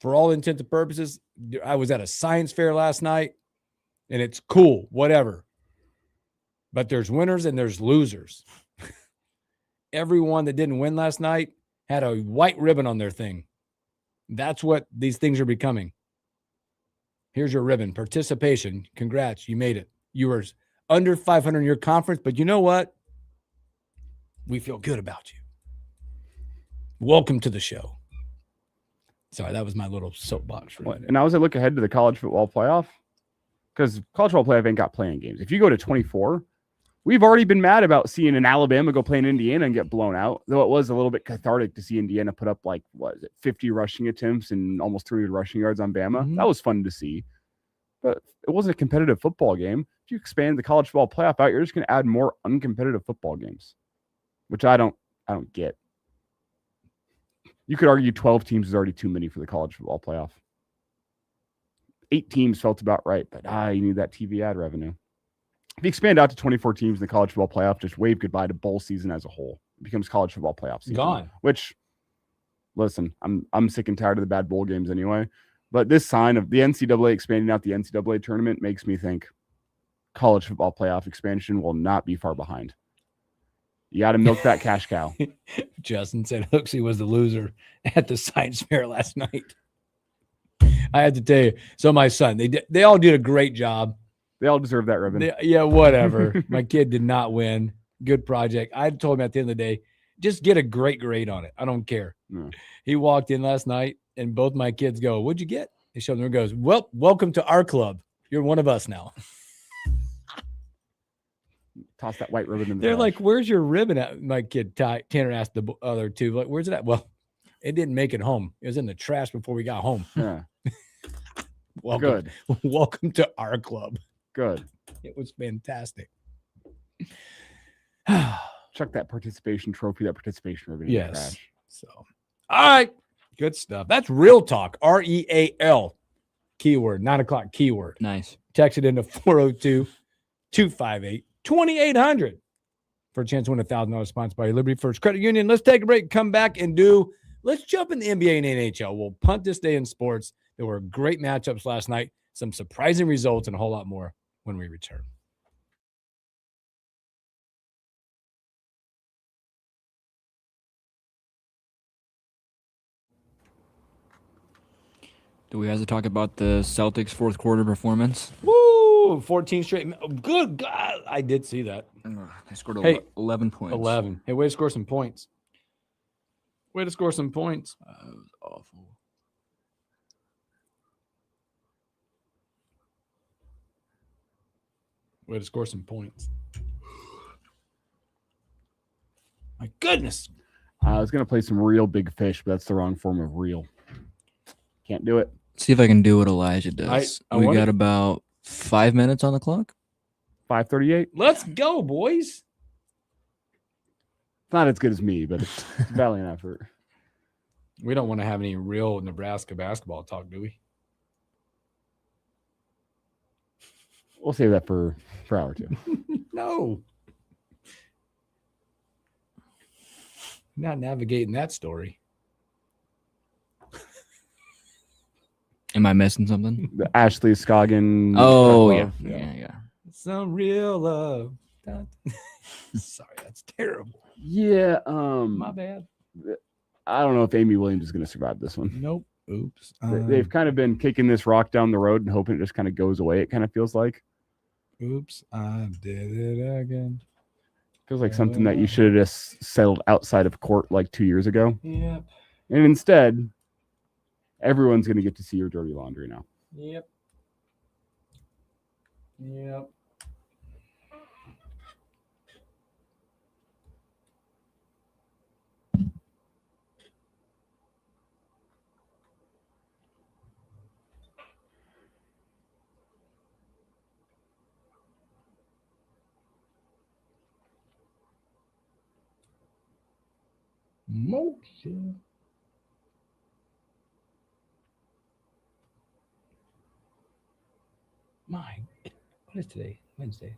For all intents and purposes, I was at a science fair last night, and it's cool, whatever. But there's winners and there's losers. Everyone that didn't win last night had a white ribbon on their thing. That's what these things are becoming. Here's your ribbon. Participation. Congrats. You made it. You were under 500 in your conference, but you know what? We feel good about you. Welcome to the show. Sorry, that was my little soapbox. And now as I look ahead to the college football playoff, because college football playoff ain't got playing games. If you go to 24, we've already been mad about seeing an Alabama go play in Indiana and get blown out, though it was a little bit cathartic to see Indiana put up 50 rushing attempts and almost 300 rushing yards on Bama. Mm-hmm. That was fun to see. But it wasn't a competitive football game. If you expand the college football playoff out, you're just going to add more uncompetitive football games, which I don't get. You could argue 12 teams is already too many for the college football playoff. 8 teams felt about right, but you need that TV ad revenue. If you expand out to 24 teams in the college football playoff, just wave goodbye to bowl season as a whole. It becomes college football playoff season. Gone. Which, listen, I'm sick and tired of the bad bowl games anyway. But this sign of the NCAA expanding out the NCAA tournament makes me think college football playoff expansion will not be far behind. You got to milk that cash cow. Justin said Hooksy was the loser at the science fair last night. I had to tell you. So my son, they all did a great job. They all deserve that ribbon. Yeah, whatever. My kid did not win. Good project. I told him at the end of the day, just get a great grade on it. I don't care. No. He walked in last night, and both my kids go, "What'd you get?" He showed them and goes, "Well, welcome to our club. You're one of us now." Toss that white ribbon in the They're trash. like, "Where's your ribbon at?" My kid Tanner asked the other two, like, "Where's it at?" Well, it didn't make it home. It was in the trash before we got home. Yeah. Welcome, Good. welcome to our club. Good. It was fantastic. Chuck that participation trophy, that participation ribbon in the Yes. trash. So, all right, good stuff. That's real talk. REAL. Keyword 9 o'clock keyword. Nice. Text it into 402-258-2800 for a chance to win $1,000 sponsored by Liberty First Credit Union. Let's take a break, come back and let's jump in the NBA and NHL. We'll punt this day in sports. There were great matchups last night, some surprising results, and a whole lot more when we return. Do we have to talk about the Celtics' fourth quarter performance? Woo! 14 straight. Good God. I did see that. They scored 11 points. 11. Hey, way to score some points. Way to score some points. That was awful. Way to score some points. My goodness. I was going to play some real big fish, but that's the wrong form of real. Can't do it. See if I can do what Elijah does. I We wanna- got about 5 minutes on the clock. 5:38. Let's go, boys. It's not as good as me, but it's a valiant effort. We don't want to have any real Nebraska basketball talk, do we? We'll save that for hour two. No. Not navigating that story. Am I missing something? The Ashley Scoggin. Oh, yeah. yeah. Some real love. Sorry, that's terrible. Yeah. My bad. I don't know if Amy Williams is going to survive this one. Nope. Oops. They've kind of been kicking this rock down the road and hoping it just kind of goes away. It kind of feels like. Oops. I did it again. Feels like something that you should have just settled outside of court like 2 years ago. Yep. And instead, everyone's going to get to see your dirty laundry now. Yep. Yep. Motion. My, what is today? Wednesday.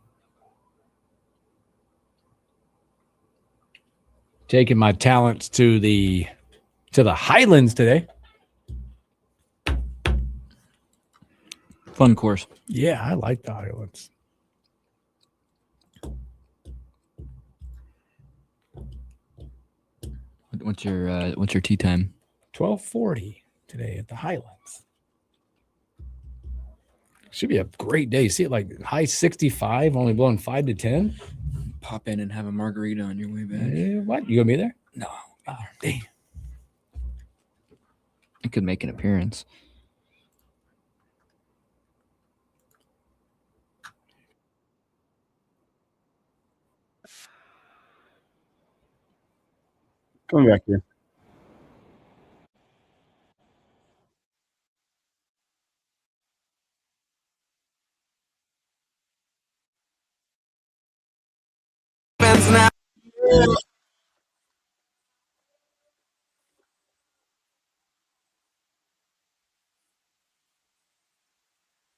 Taking my talents to the Highlands today. Fun course. Yeah, I like the Highlands. What's your tea time? 12:40 today at the Highlands. Should be a great day. See it like high 65, only blowing 5 to 10. Pop in and have a margarita on your way back. What? You gonna be there? No, Oh, dang. I could make an appearance. Coming back here.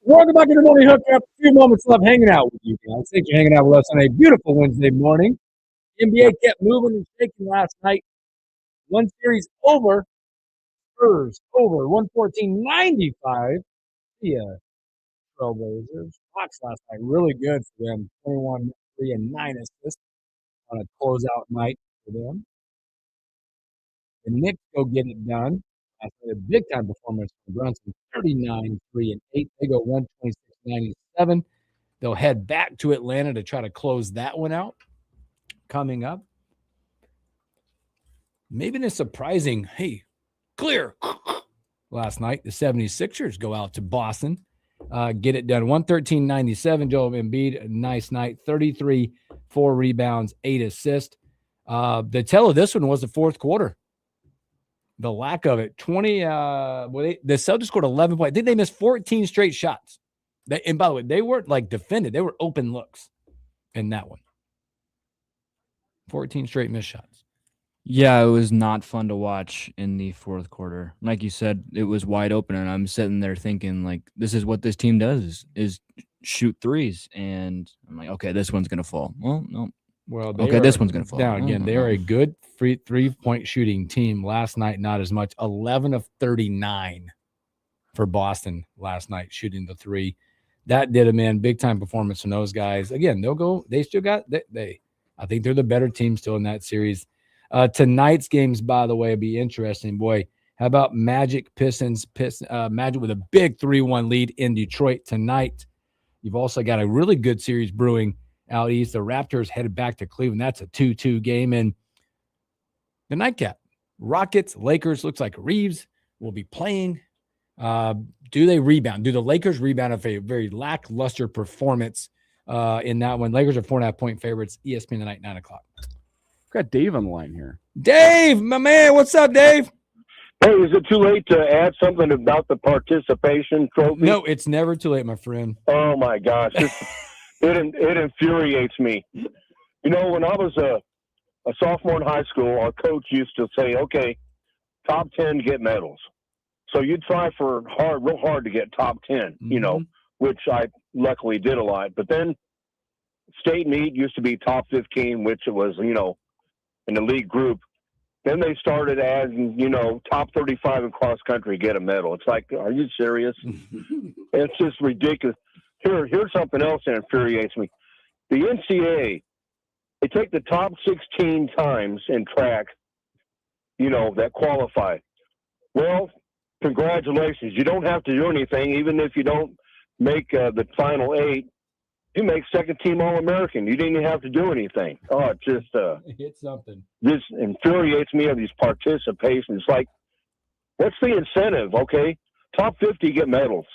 Welcome back to the morning hookup. A few moments left hanging out with you guys. Thanks for hanging out with us on a beautiful Wednesday morning. NBA kept moving and shaking last night. One series over. Spurs over 114.95. Yeah, Trailblazers. Hawks last night, really good for them. 21, 3, and 9 assists on a closeout night for them. The Knicks go get it done. After a big time performance from Brunson, 39, 3, and 8. They go 126.97. They'll head back to Atlanta to try to close that one out. Coming up, maybe in a surprising, clear. Last night, the 76ers go out to Boston, get it done. 113.97. Joel Embiid, a nice night. 33, 4 rebounds, 8 assists. The tell of this one was the fourth quarter. The lack of it. 20. The Celtics scored 11 points. I think they missed 14 straight shots. And by the way, they weren't like defended. They were open looks in that one. 14 straight missed shots. Yeah, it was not fun to watch in the fourth quarter. Like you said, it was wide open, and I'm sitting there thinking, like, this is what this team does is shoot threes. And I'm like, okay, this one's going to fall. Well, no. Well, this one's going to fall. Down again. They are a good three-point shooting team. Last night, not as much. 11 of 39 for Boston last night, shooting the three. That did them in. Big-time performance from those guys. Again, they'll go. They still got I think they're the better team still in that series. Tonight's games, by the way, will be interesting. Boy, how about Magic Pistons? Magic with a big 3-1 lead in Detroit tonight. You've also got a really good series brewing out east. The Raptors headed back to Cleveland. That's a 2-2 game. And the nightcap, Rockets, Lakers. Looks like Reeves will be playing. Do they rebound? Do the Lakers rebound of a very lackluster performance in that one? Lakers are 4.5-point favorites. ESPN tonight, 9 o'clock. Got Dave on the line here. Dave, my man, what's up, Dave? Hey, is it too late to add something about the participation trophy? No, it's never too late, my friend. Oh my gosh, it infuriates me. You know, when I was a sophomore in high school, our coach used to say, "Okay, top 10 get medals." So you try real hard to get top 10. You know, which I luckily did a lot. But then state meet used to be top 15, which it was, you know, in the league group. Then they started adding, you know, top 35 in cross country get a medal. It's like, are you serious? It's just ridiculous. Here's something else that infuriates me. The NCAA, they take the top 16 times in track, you know, that qualify. Well, congratulations. You don't have to do anything, even if you don't make the final 8. You make second team All-American. You didn't even have to do anything. Oh, it just hit something. This infuriates me of these participations. Like, what's the incentive? Okay, top 50 get medals.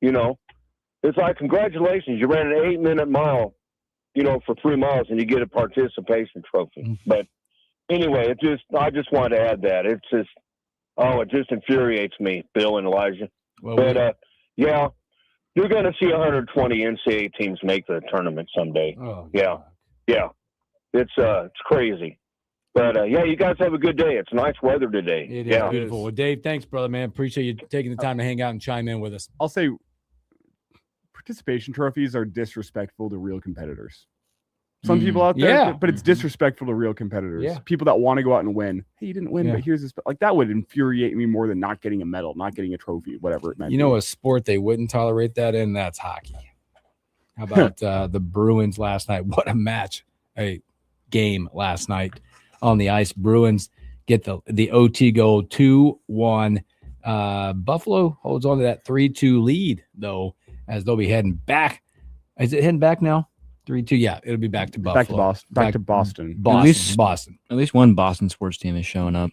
You know, it's like, congratulations, you ran an 8-minute mile, you know, for 3 miles, and you get a participation trophy. But anyway, I just wanted to add that. It's just, it just infuriates me, Bill and Elijah. Well, but yeah. You're going to see 120 NCAA teams make the tournament someday. Oh, yeah. It's crazy. But, yeah, you guys have a good day. It's nice weather today. It is beautiful. Well, Dave, thanks, brother, man. Appreciate you taking the time to hang out and chime in with us. I'll say participation trophies are disrespectful to real competitors. Some people out there, but it's disrespectful to real competitors. Yeah. People that want to go out and win. Hey, you didn't win, but here's this. Like, that would infuriate me more than not getting a medal, not getting a trophy, whatever it meant. You know, a sport they wouldn't tolerate that in, that's hockey. How about the Bruins last night? What a match, a game last night on the ice. Bruins get the OT goal 2-1. Buffalo holds on to that 3-2 lead, though, as they'll be heading back. Is it heading back now? 3-2. Yeah, it'll be back to Buffalo. Back to Boston. Boston. At least one Boston sports team is showing up.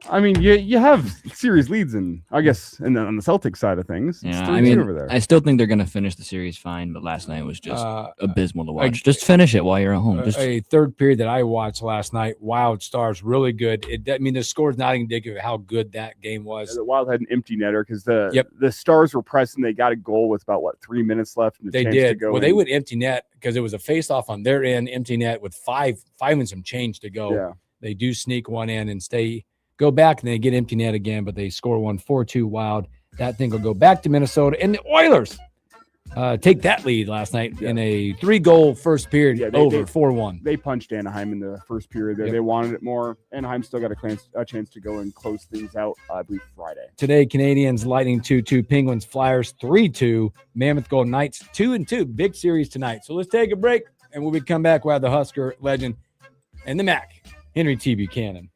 I mean, you have series leads, and I guess, and then on the Celtics side of things, yeah, I mean, over there. I still think they're going to finish the series fine, but last night was just abysmal to watch. Just finish it while you're at home. A third period that I watched last night, Wild Stars, really good. The score's not indicative of how good that game was. The Wild had an empty netter because the Stars were pressing. They got a goal with about 3 minutes left. And they did. Well, they would empty net because it was a face-off on their end, empty net with five and some change to go. Yeah. They do sneak one in and go back, and they get empty net again, but they score 4-2 Wild. That thing will go back to Minnesota. And the Oilers, take that lead last night in a 3-goal first period over 4-1. They punched Anaheim in the first period there. They wanted it more. Anaheim still got a chance to go and close things out, I believe, Friday. Today, Canadians Lightning 2-2, Penguins Flyers 3-2, Mammoth Golden Knights 2-2. Big series tonight. So let's take a break, and when we come back, we'll have the Husker legend and the Mac, Henry T. Buchanan.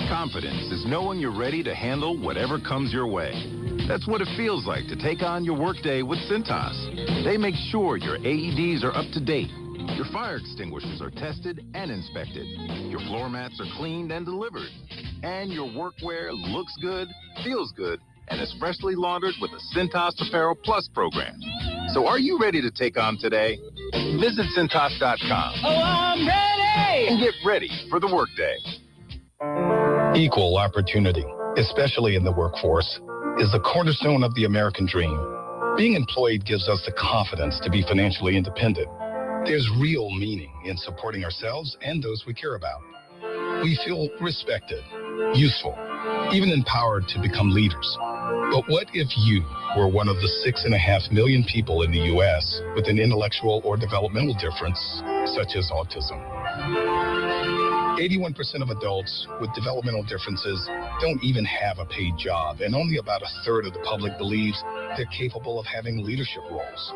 Confidence is knowing you're ready to handle whatever comes your way. That's what it feels like to take on your workday with Cintas. They make sure your AEDs are up to date, your fire extinguishers are tested and inspected, your floor mats are cleaned and delivered, and your workwear looks good, feels good, and is freshly laundered with the Cintas Apparel Plus program. So are you ready to take on today? Visit Cintas.com. Oh, I'm ready! And get ready for the workday. Equal opportunity, especially in the workforce, is the cornerstone of the American dream. Being employed gives us the confidence to be financially independent. There's real meaning in supporting ourselves and those we care about. We feel respected, useful, even empowered to become leaders. But what if you were one of the 6.5 million people in the U.S. with an intellectual or developmental difference, such as autism? 81% of adults with developmental differences don't even have a paid job, and only about a third of the public believes they're capable of having leadership roles.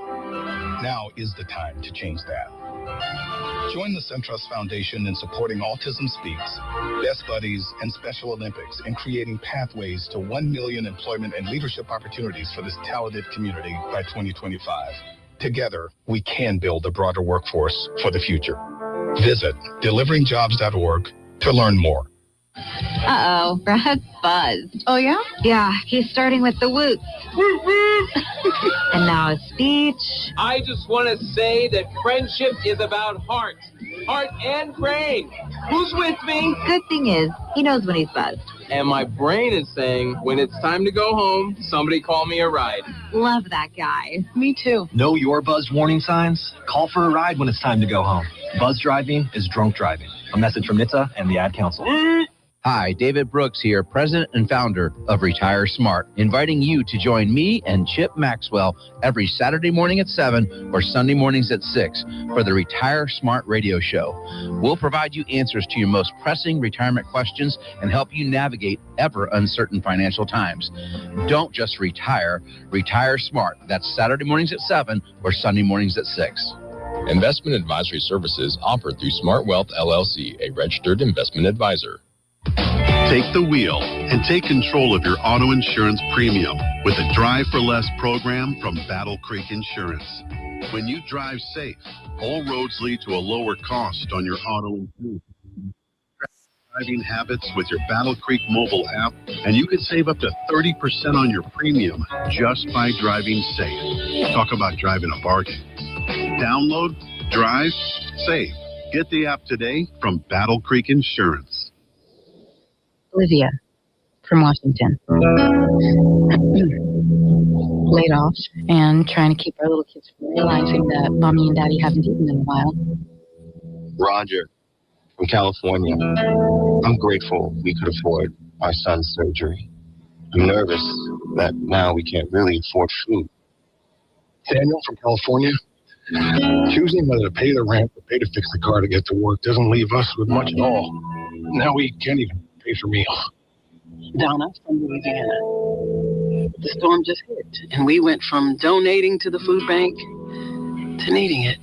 Now is the time to change that. Join the SunTrust Foundation in supporting Autism Speaks, Best Buddies, and Special Olympics in creating pathways to 1 million employment and leadership opportunities for this talented community by 2025. Together, we can build a broader workforce for the future. Visit deliveringjobs.org to learn more. Uh-oh, Brad's buzzed. Oh, yeah? Yeah, he's starting with the whoops. And now his speech. I just want to say that friendship is about heart and brain. Who's with me? Good thing is, he knows when he's buzzed. And my brain is saying, when it's time to go home, somebody call me a ride. Love that guy. Me too. Know your buzzed warning signs? Call for a ride when it's time to go home. Buzz driving is drunk driving. A message from NHTSA and the Ad Council. Hi, David Brooks here, president and founder of Retire Smart, inviting you to join me and Chip Maxwell every Saturday morning at 7 or Sunday mornings at 6 for the Retire Smart radio show. We'll provide you answers to your most pressing retirement questions and help you navigate ever uncertain financial times. Don't just retire, retire smart. That's Saturday mornings at 7 or Sunday mornings at 6. Investment advisory services offered through Smart Wealth LLC, a registered investment advisor. Take the wheel and take control of your auto insurance premium with the Drive for Less program from Battle Creek Insurance. When you drive safe, all roads lead to a lower cost on your auto insurance. Driving habits with your Battle Creek mobile app, and you can save up to 30% on your premium just by driving safe. Talk about driving a bargain. Download, drive, save. Get the app today from Battle Creek Insurance. Olivia from Washington. Laid off and trying to keep our little kids from realizing that mommy and daddy haven't eaten in a while. Roger from California. I'm grateful we could afford our son's surgery. I'm nervous that now we can't really afford food. Daniel from California. Choosing whether to pay the rent or pay to fix the car to get to work doesn't leave us with much at all. Now we can't even pay for meals. Donna from Louisiana. The storm just hit, and we went from donating to the food bank to needing it.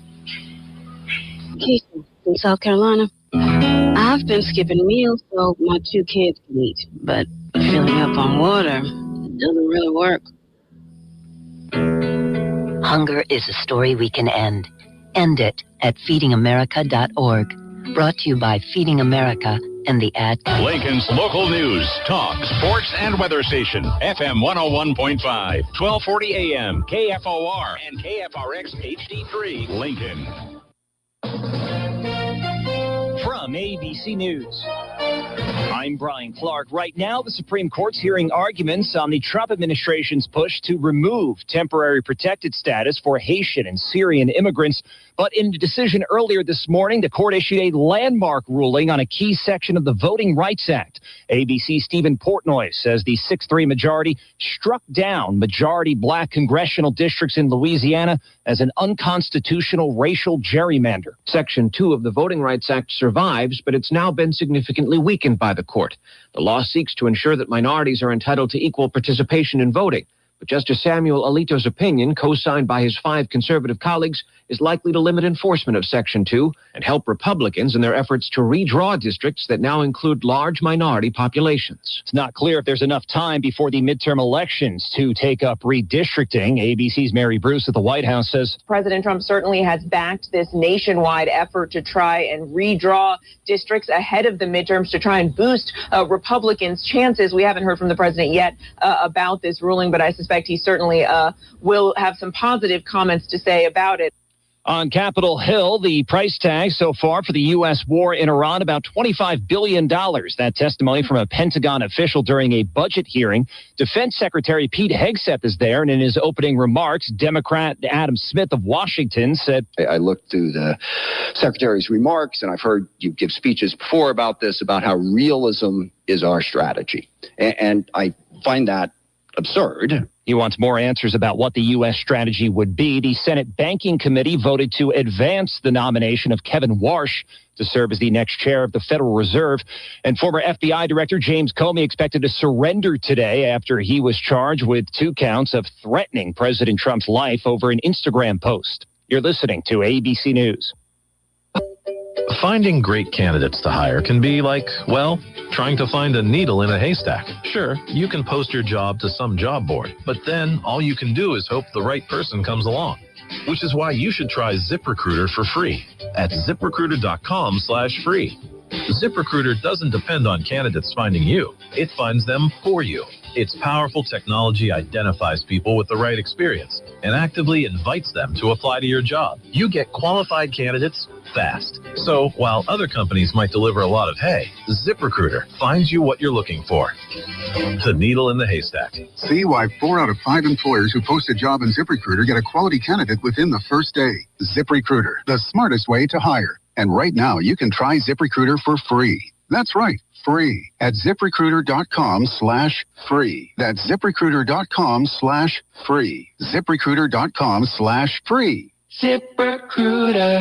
Keisha from South Carolina. I've been skipping meals so my 2 kids can eat, but filling up on water doesn't really work. Hunger is a story we can end. End it at feedingamerica.org. Brought to you by Feeding America and the Ad Council. Lincoln's local news, talk, sports, and weather station. FM 101.5, 1240 AM, KFOR, and KFRX HD3, Lincoln. From ABC News. I'm Brian Clark. Right now, the Supreme Court's hearing arguments on the Trump administration's push to remove temporary protected status for Haitian and Syrian immigrants. But in a decision earlier this morning, the court issued a landmark ruling on a key section of the Voting Rights Act. ABC's Stephen Portnoy says the 6-3 majority struck down majority black congressional districts in Louisiana as an unconstitutional racial gerrymander. Section 2 of the Voting Rights Act survives, but it's now been significantly weakened by the court. The law seeks to ensure that minorities are entitled to equal participation in voting. But Justice Samuel Alito's opinion, co-signed by his 5 conservative colleagues, is likely to limit enforcement of Section 2 and help Republicans in their efforts to redraw districts that now include large minority populations. It's not clear if there's enough time before the midterm elections to take up redistricting. ABC's Mary Bruce at the White House says President Trump certainly has backed this nationwide effort to try and redraw districts ahead of the midterms to try and boost Republicans' chances. We haven't heard from the president yet about this ruling, but I suspect he certainly will have some positive comments to say about it. On Capitol Hill, the price tag so far for the U.S. war in Iran, about $25 billion. That testimony from a Pentagon official during a budget hearing. Defense Secretary Pete Hegseth is there, and in his opening remarks, Democrat Adam Smith of Washington said, I looked through the Secretary's remarks, and I've heard you give speeches before about this, about how realism is our strategy. And I find that absurd. He wants more answers about what the U.S. strategy would be. The Senate Banking Committee voted to advance the nomination of Kevin Warsh to serve as the next chair of the Federal Reserve. And former FBI Director James Comey expected to surrender today after he was charged with 2 counts of threatening President Trump's life over an Instagram post. You're listening to ABC News. Finding great candidates to hire can be like, well, trying to find a needle in a haystack. Sure, you can post your job to some job board, but then all you can do is hope the right person comes along. Which is why you should try ZipRecruiter for free at ZipRecruiter.com/free. ZipRecruiter doesn't depend on candidates finding you. It finds them for you. Its powerful technology identifies people with the right experience and actively invites them to apply to your job. You get qualified candidates fast. So while other companies might deliver a lot of hay, ZipRecruiter finds you what you're looking for. The needle in the haystack. See why 4 out of 5 employers who post a job in ZipRecruiter get a quality candidate within the first day. ZipRecruiter, the smartest way to hire. And right now, you can try ZipRecruiter for free. That's right, free at ZipRecruiter.com/free. That's ZipRecruiter.com/free. ZipRecruiter.com/free. ZipRecruiter.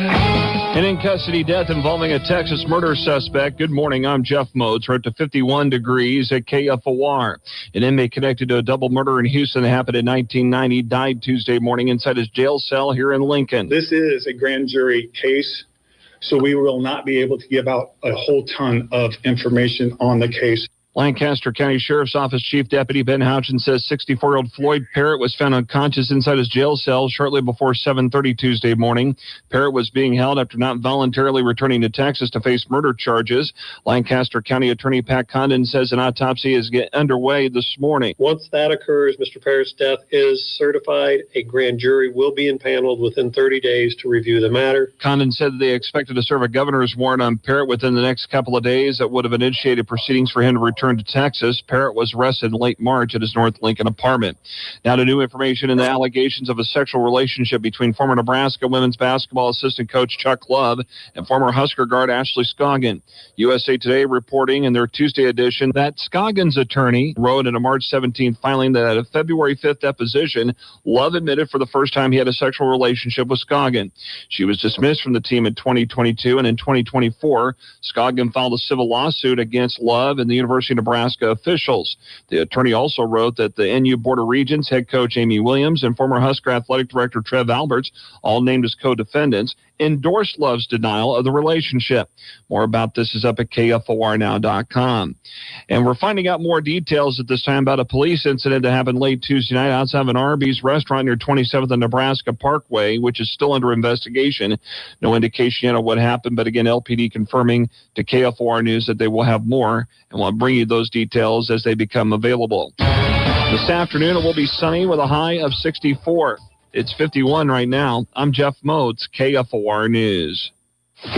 An in-custody death involving a Texas murder suspect. Good morning, I'm Jeff Modes. We're up to 51 degrees at KFOR. An inmate connected to a double murder in Houston that happened in 1990 died Tuesday morning inside his jail cell here in Lincoln. This is a grand jury case, so we will not be able to give out a whole ton of information on the case. Lancaster County Sheriff's Office Chief Deputy Ben Houchin says 64-year-old Floyd Parrott was found unconscious inside his jail cell shortly before 7:30 Tuesday morning. Parrott was being held after not voluntarily returning to Texas to face murder charges. Lancaster County Attorney Pat Condon says an autopsy is underway this morning. Once that occurs, Mr. Parrott's death is certified. A grand jury will be impaneled within 30 days to review the matter. Condon said that they expected to serve a governor's warrant on Parrott within the next couple of days that would have initiated proceedings for him to return to Texas. Parrott was arrested in late March at his North Lincoln apartment. Now to new information in the allegations of a sexual relationship between former Nebraska women's basketball assistant coach Chuck Love and former Husker guard Ashley Scoggin. USA Today reporting in their Tuesday edition that Scoggin's attorney wrote in a March 17th filing that at a February 5th deposition, Love admitted for the first time he had a sexual relationship with Scoggin. She was dismissed from the team in 2022, and in 2024, Scoggin filed a civil lawsuit against Love and the University of Nebraska officials. The attorney also wrote that the NU Board of Regents head coach Amy Williams and former Husker athletic director Trev Alberts, all named as co-defendants, endorsed Love's denial of the relationship. More about this is up at KFORnow.com. And we're finding out more details at this time about a police incident that happened late Tuesday night outside of an Arby's restaurant near 27th and Nebraska Parkway, which is still under investigation. No indication yet of what happened, but again, LPD confirming to KFOR News that they will have more, and we'll bring you those details as they become available. This afternoon, it will be sunny with a high of 64. It's 51 right now. I'm Jeff Modes, KFOR News.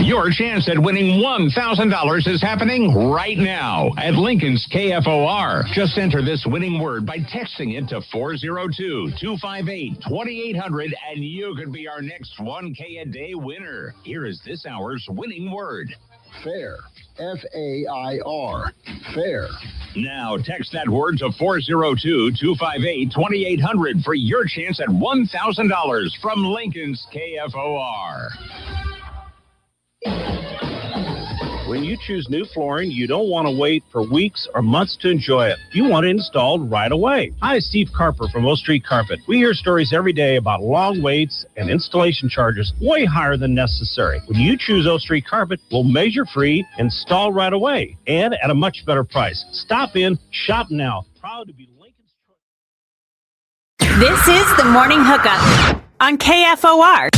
Your chance at winning $1,000 is happening right now at Lincoln's KFOR. Just enter this winning word by texting it to 402-258-2800, and you could be our next 1K a day winner. Here is this hour's winning word. Fair. F-A-I-R. Fair. Now text that word to 402-258-2800 for your chance at $1,000 from Lincoln's KFOR. When you choose new flooring, you don't want to wait for weeks or months to enjoy it. You want it installed right away. Hi, Steve Carper from O Street Carpet. We hear stories every day about long waits and installation charges way higher than necessary. When you choose O Street Carpet, we'll measure free, install right away, and at a much better price. Stop in, shop now. Proud to be Lincoln's choice. This is the Morning Hookup on KFOR.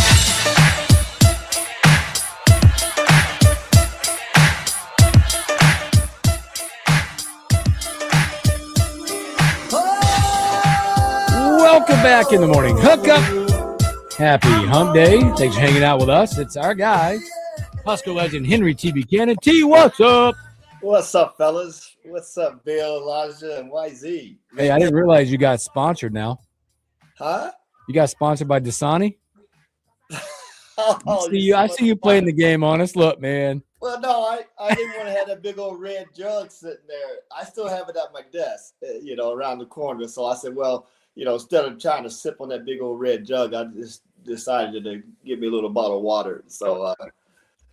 Welcome back in the Morning Hookup. Happy Hump Day. Thanks for hanging out with us. It's our guy, Husker legend Henry T. Buchanan. T, what's up? What's up, fellas? What's up, Bill, Elijah, and YZ? Hey, I didn't realize you got sponsored now. Huh? You got sponsored by Dasani? Oh, I see you playing the game on us. Look, man. Well, no, I didn't want to have that big old red jug sitting there. I still have it at my desk, around the corner. So I said, well, instead of trying to sip on that big old red jug, I just decided to give me a little bottle of water. So,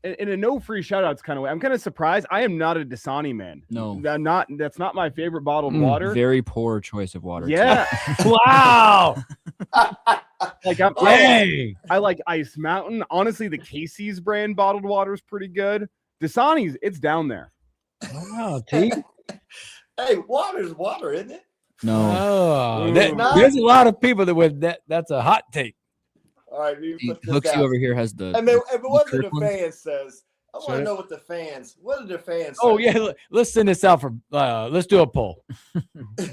in a no free shout outs kind of way, I'm kind of surprised. I am not a Dasani man. No, that's not my favorite bottled water. Very poor choice of water. Yeah. Wow. I like Ice Mountain. Honestly, the Casey's brand bottled water is pretty good. Dasani's, it's down there. Wow, T. Hey, water's water, isn't it? No. There's a lot of people that would that's a hot take. All right, Hooksy over here has the. I mean, if it wasn't the the fan says, I want to know what the fans say. Oh yeah, let's send this out for. Let's do a poll.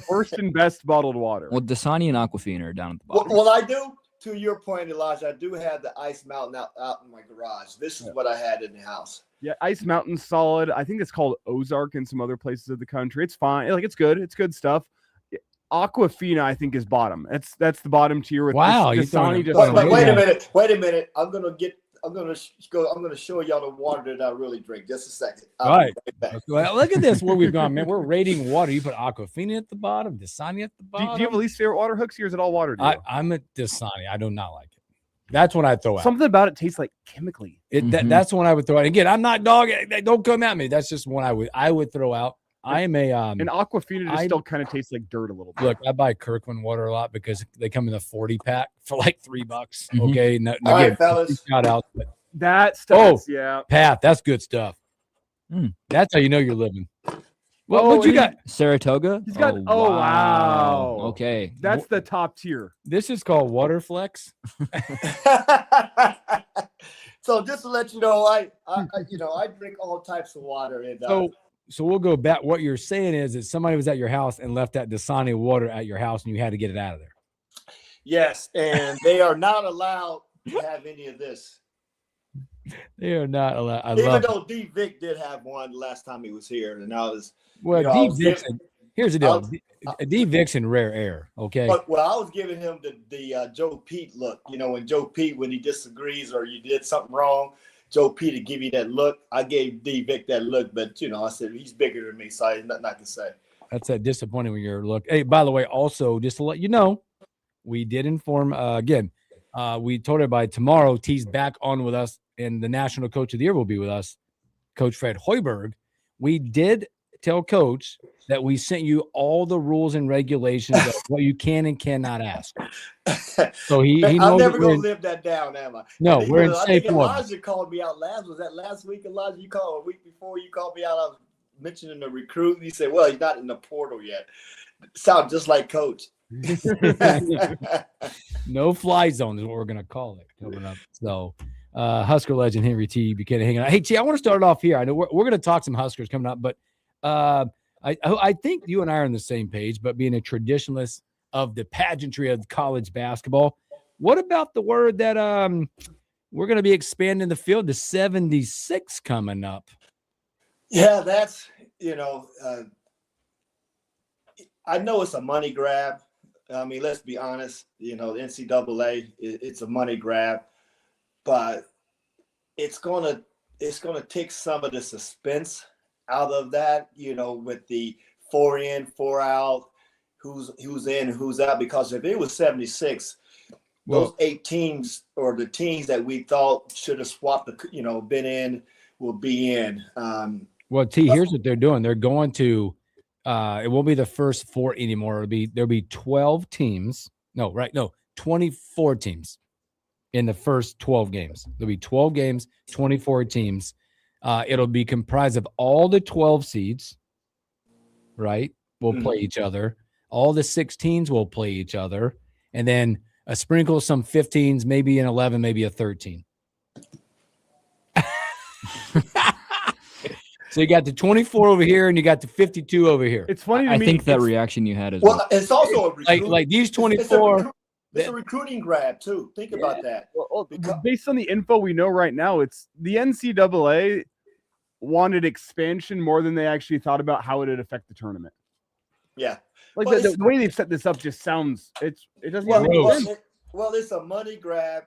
Worst and best bottled water. Well, Dasani and Aquafina are down at the bottom. Well, I do. To your point, Elijah, I do have the Ice Mountain out in my garage. This is what I had in the house. Yeah, Ice Mountain's solid. I think it's called Ozark in some other places of the country. It's fine. It's good. It's good stuff. Aquafina, I think, is bottom. That's the bottom tier. With wow, Dasani. Wait a minute. I'm gonna show y'all the water that I really drink. Just a second. All right. Well, look at this. Where we've gone, man. We're rating water. You put Aquafina at the bottom, Dasani at the bottom. Do you have a least favorite water, Hooks? Or is it all water? I'm at Dasani. I do not like it. That's when I throw out. Something about it tastes like chemically. That's when I would throw out. Again, I'm not dog. Don't come at me. That's just one I would throw out. I am a and Aquafina just still kind of tastes like dirt a little bit. Look, I buy Kirkland water a lot because they come in the 40 pack for like $3. Okay, all right, fellas. Shout out. That stuff. Yeah, Pat, that's good stuff. That's how you know you're living. What you got? Saratoga. He's got. Oh wow. Okay, that's the top tier. This is called Waterflex. So just to let you know, I drink all types of water. And So we'll go back. What you're saying is that somebody was at your house and left that Dasani water at your house, and you had to get it out of there. Yes, and they are not allowed to have any of this. They are not allowed. Even though D. Vic did have one last time he was here, and I was. Well, D. Vixen. Here's the deal. D. Vixen, rare air. Okay. But I was giving him the Joe Pete look. When Joe Pete, when he disagrees or you did something wrong, Joe Pete to give you that look. I gave D. Vic that look, but I said he's bigger than me, so I had nothing I can say. That's that disappointing when you're look. Hey, by the way, also just to let you know, we did inform again. We told everybody tomorrow T's back on with us, and the National Coach of the Year will be with us, Coach Fred Hoiberg. We did tell Coach that we sent you all the rules and regulations of what you can and cannot ask. So he I'm knows never gonna live that down, am I? No, we're in safe water. water. Elijah called me out was that last week, Elijah? You called a week before you called me out. I was mentioning the recruit. He said, well, he's not in the portal yet. Sound just like Coach. No fly zone is what we're gonna call it coming up. So Husker legend Henry T. Buchanan hanging out. Hey T, I want to start off here. I know we're gonna talk some Huskers coming up, but I think you and I are on the same page, but being a traditionalist of the pageantry of college basketball, what about the word that we're going to be expanding the field to 76 coming up. Yeah, that's, I know it's a money grab. I mean, let's be honest, the NCAA, it's a money grab, but it's gonna take some of the suspense out of that, with the 4 in, 4 out, who's in, who's out. Because if it was 76, those 8 teams, or the teams that we thought should have swapped been in, will be in. Well, here's what they're doing. They're going to it won't be the first 4 anymore. There'll be 12 teams. 24 teams in the first 12 games. There'll be 12 games, 24 teams. It'll be comprised of all the 12 seeds, right? Will play each other. All the 16s will play each other. And then a sprinkle of some 15s, maybe an 11, maybe a 13. So you got the 24 over here, and you got the 52 over here. It's funny to me. I think that reaction you had is it's also like these 24. It's a recruiting grab too. Think about that. Well, based on the info we know right now, it's the NCAA wanted expansion more than they actually thought about how it would affect the tournament. Yeah, like the way they've set this up just sounds it doesn't. Well, it's a money grab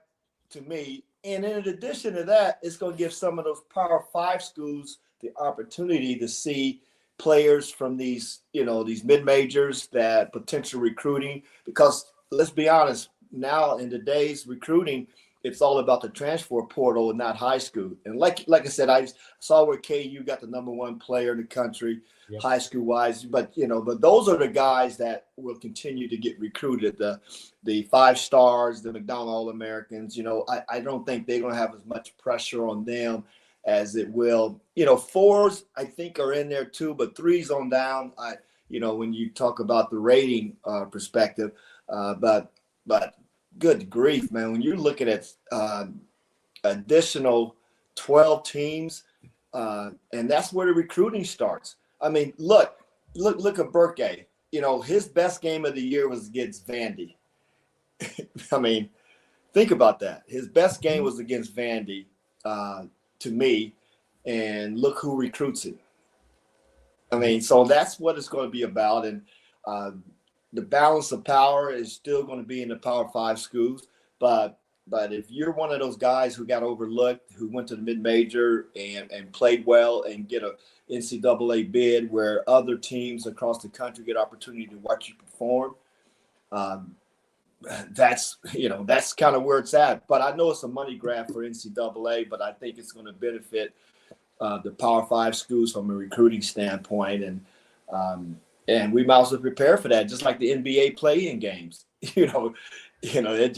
to me, and in addition to that, it's going to give some of those Power 5 schools the opportunity to see players from these mid-majors that potential recruiting, because let's be honest, now in today's recruiting, it's all about the transfer portal and not high school. And like I said, I saw where KU got the #1 player in the country, high school wise. But those are the guys that will continue to get recruited. The 5 stars, the McDonald All-Americans. I don't think they're going to have as much pressure on them as it will. 4s, I think, are in there too, but 3s on down. When you talk about the rating perspective, but good grief, man, when you're looking at additional 12 teams, and that's where the recruiting starts. I mean, look at Burke. His best game of the year was against Vandy. I mean, think about that. His best game was against Vandy, to me, and look who recruits him. I mean, so that's what it's going to be about, and the balance of power is still going to be in the Power 5 schools, but if you're one of those guys who got overlooked, who went to the mid-major and played well and get a NCAA bid where other teams across the country get opportunity to watch you perform, that's kind of where it's at. But I know it's a money grab for NCAA, but I think it's going to benefit the Power 5 schools from a recruiting standpoint, and we might as well prepare for that, just like the NBA play-in games. It's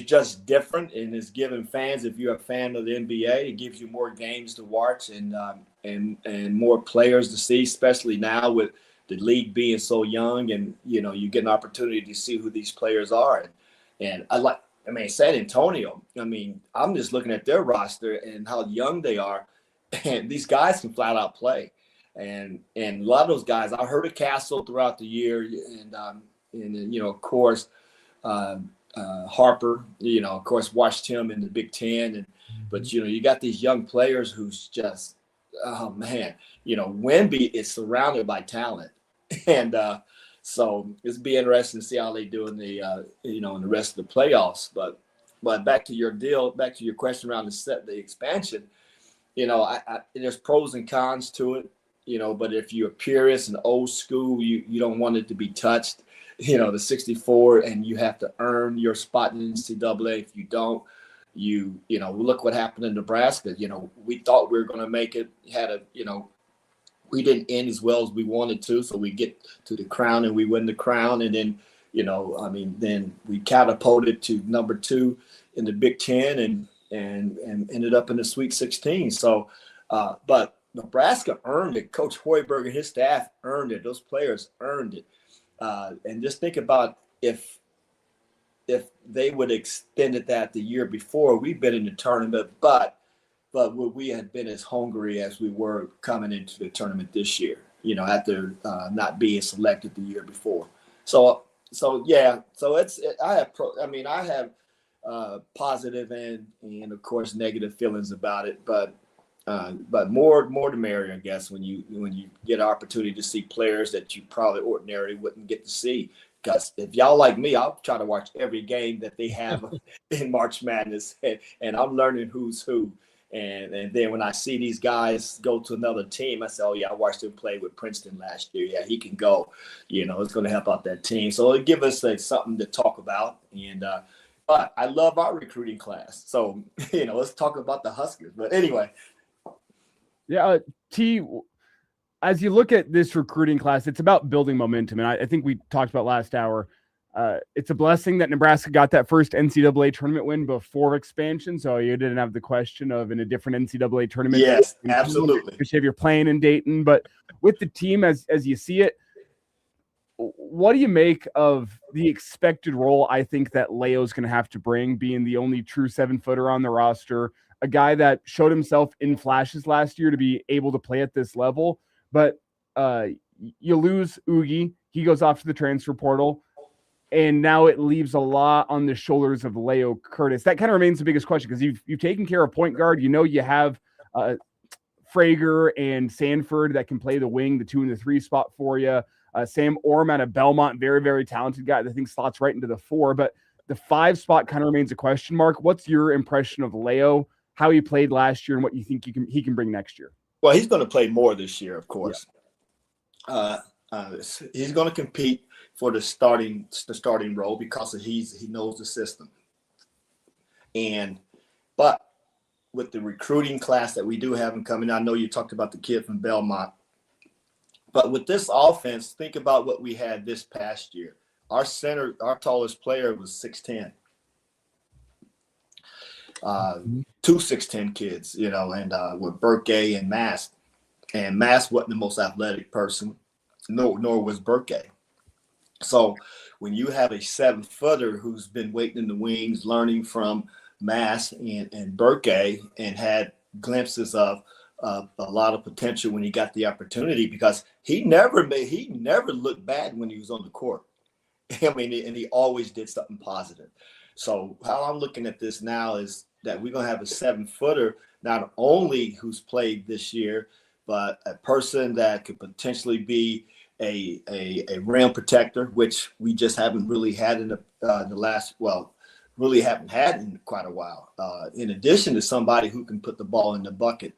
just different, and it's giving fans, if you're a fan of the NBA, it gives you more games to watch and more players to see, especially now with the league being so young, and you get an opportunity to see who these players are. And San Antonio, I'm just looking at their roster and how young they are, and these guys can flat out play. And a lot of those guys, I heard of Castle throughout the year, and of course, Harper, of course, watched him in the Big Ten, but you got these young players who's just, oh man, Wemby is surrounded by talent, and so it's be interesting to see how they do in the in the rest of the playoffs. But back to your question around the expansion, there's pros and cons to it. But if you're a purist and old school, you don't want it to be touched, the 64, and you have to earn your spot in the NCAA. If you don't, look what happened in Nebraska. We thought we were going to make it, we didn't end as well as we wanted to. So we get to the crown and we win the crown. And then, then we catapulted to #2 in the Big Ten and ended up in the Sweet 16. So, but Nebraska earned it. Coach Hoiberg and his staff earned it. Those players earned it. And just think about if they would have extended that the year before, we've been in the tournament, but would we have been as hungry as we were coming into the tournament this year, after not being selected the year before. So yeah, I have positive and of course negative feelings about it, but more the merrier, I guess, when you get an opportunity to see players that you probably ordinarily wouldn't get to see. Because if y'all like me, I'll try to watch every game that they have in March Madness, and I'm learning who's who. And then when I see these guys go to another team, I say, oh, yeah, I watched him play with Princeton last year. Yeah, he can go. It's going to help out that team. So it'll give us something to talk about. And but I love our recruiting class. So, let's talk about the Huskers. But anyway. Yeah, T, as you look at this recruiting class, it's about building momentum. And I think we talked about last hour. It's a blessing that Nebraska got that first NCAA tournament win before expansion. So you didn't have the question of in a different NCAA tournament. Yes, absolutely. Especially if you're playing in Dayton. But with the team as you see it, what do you make of the expected role I think that Leo's going to have to bring, being the only true 7-footer on the roster, a guy that showed himself in flashes last year to be able to play at this level? But you lose Oogie. He goes off to the transfer portal. And now it leaves a lot on the shoulders of Leo Curtis. That kind of remains the biggest question because you've taken care of point guard. You have Frager and Sanford that can play the wing, the 2 and the 3 spot for you. Sam Orm out of Belmont, very, very talented guy that I think slots right into the 4. But the 5 spot kind of remains a question mark. What's your impression of Leo, how he played last year, and what you think he can bring next year? Well, he's going to play more this year, of course. Yeah. He's going to compete for the starting role because he knows the system. But with the recruiting class that we do have him coming, I know you talked about the kid from Belmont. But with this offense, think about what we had this past year. Our tallest player was 6'10". 2 6'10" kids, and with Burke and Mass. And Mass wasn't the most athletic person, nor was Burke. So when you have a 7-footer who's been waiting in the wings, learning from Mass and Burke, and had glimpses of a lot of potential when he got the opportunity, because he never looked bad when he was on the court. I mean, and he always did something positive. So how I'm looking at this now is that we're going to have a 7-footer, not only who's played this year, but a person that could potentially be a rim protector, which we just haven't really had in haven't had in quite a while. In addition to somebody who can put the ball in the bucket,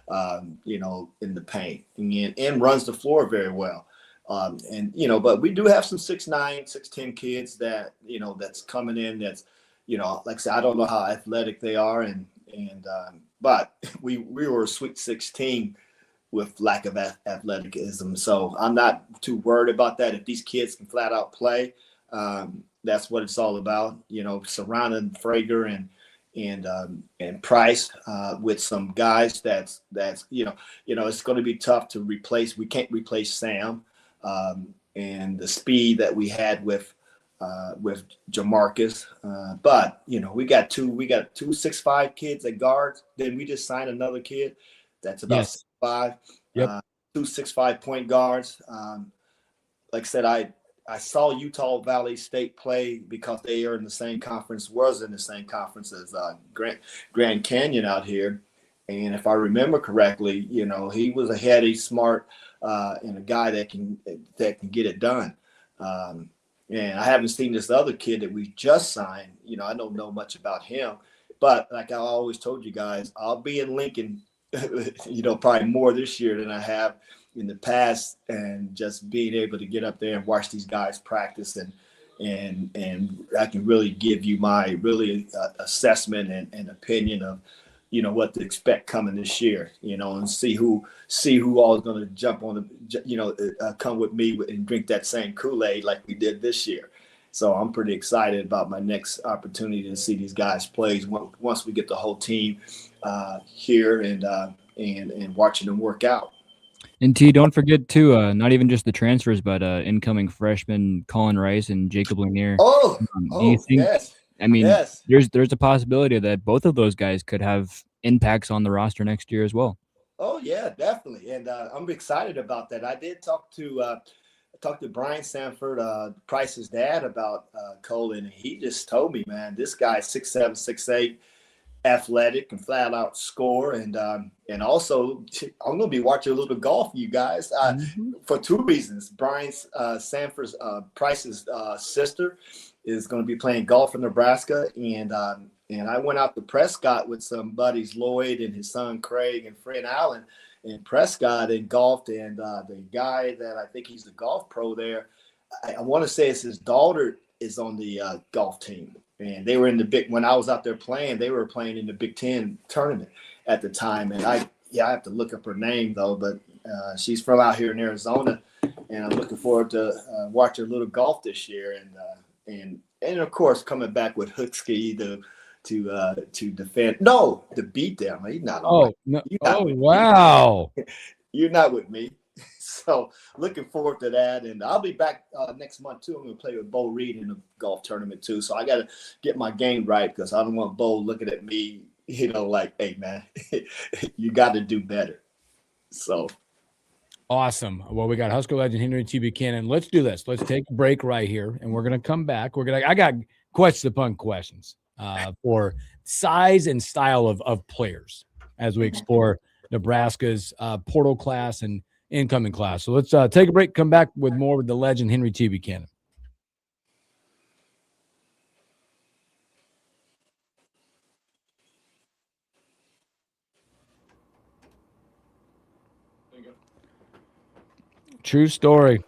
in the paint and runs the floor very well. But we do have some 6'9", 6'10" kids that, that's coming in. That's, like I said, I don't know how athletic they are. But we were a Sweet 16 with lack of athleticism. So I'm not too worried about that. If these kids can flat out play, that's what it's all about. Surrounding Frager and Price with some guys that's it's going to be tough to replace. We can't replace Sam and the speed that we had with Jamarcus. But we got two 6'5" kids at guards. Then we just signed another kid that's about 6'5". Yep. 2 6'5" point guards. Like I said, I saw Utah Valley State play because they are in the same conference, was in the same conference as Grand Canyon out here. And if I remember correctly, he was a heady, smart, and a guy that can get it done. And I haven't seen this other kid that we just signed. I don't know much about him, but like I always told you guys, I'll be in Lincoln, probably more this year than I have in the past, and just being able to get up there and watch these guys practice and I can really give you my assessment and opinion of what to expect coming this year, and see who all is going to jump on come with me and drink that same Kool-Aid like we did this year. So I'm pretty excited about my next opportunity to see these guys play once we get the whole team here and watching them work out. And T, don't forget too, not even just the transfers, but incoming freshmen Colin Rice and Jacob Lanier. Yes. I mean, yes. there's a possibility that both of those guys could have impacts on the roster next year as well. Oh yeah, definitely, and I'm excited about that. I did talk to talked to Brian Sanford, Price's dad, about Colin, and he just told me, man, this guy's 6'7", 6'8", athletic and flat out score, and also I'm gonna be watching a little golf, you guys, for two reasons. Brian Sanford's Price's sister is going to be playing golf in Nebraska, and I went out to Prescott with some buddies, Lloyd and his son Craig and friend Allen, in Prescott and golfed, and the guy that I think he's the golf pro there, I want to say it's his daughter is on the golf team. And they were in when I was out there playing, they were playing in the Big Ten tournament at the time. And I have to look up her name though, but she's from out here in Arizona, and I'm looking forward to watching her little golf this year. And of course, coming back with Hooksky to defend, to beat them. He's not. Oh, no. Wow. You're not with me. So looking forward to that, and I'll be back next month too. I'm going to play with Bo Reed in a golf tournament too. So I got to get my game right, because I don't want Bo looking at me, like, hey man, you got to do better. So awesome. Well, we got Husker legend Henry T. Buchanan. Let's do this. Let's take a break right here, and we're going to come back. I got questions upon questions for size and style of players as we explore Nebraska's portal class and incoming class. So let's take a break, come back with more with the legend Henry T. Buchanan. True story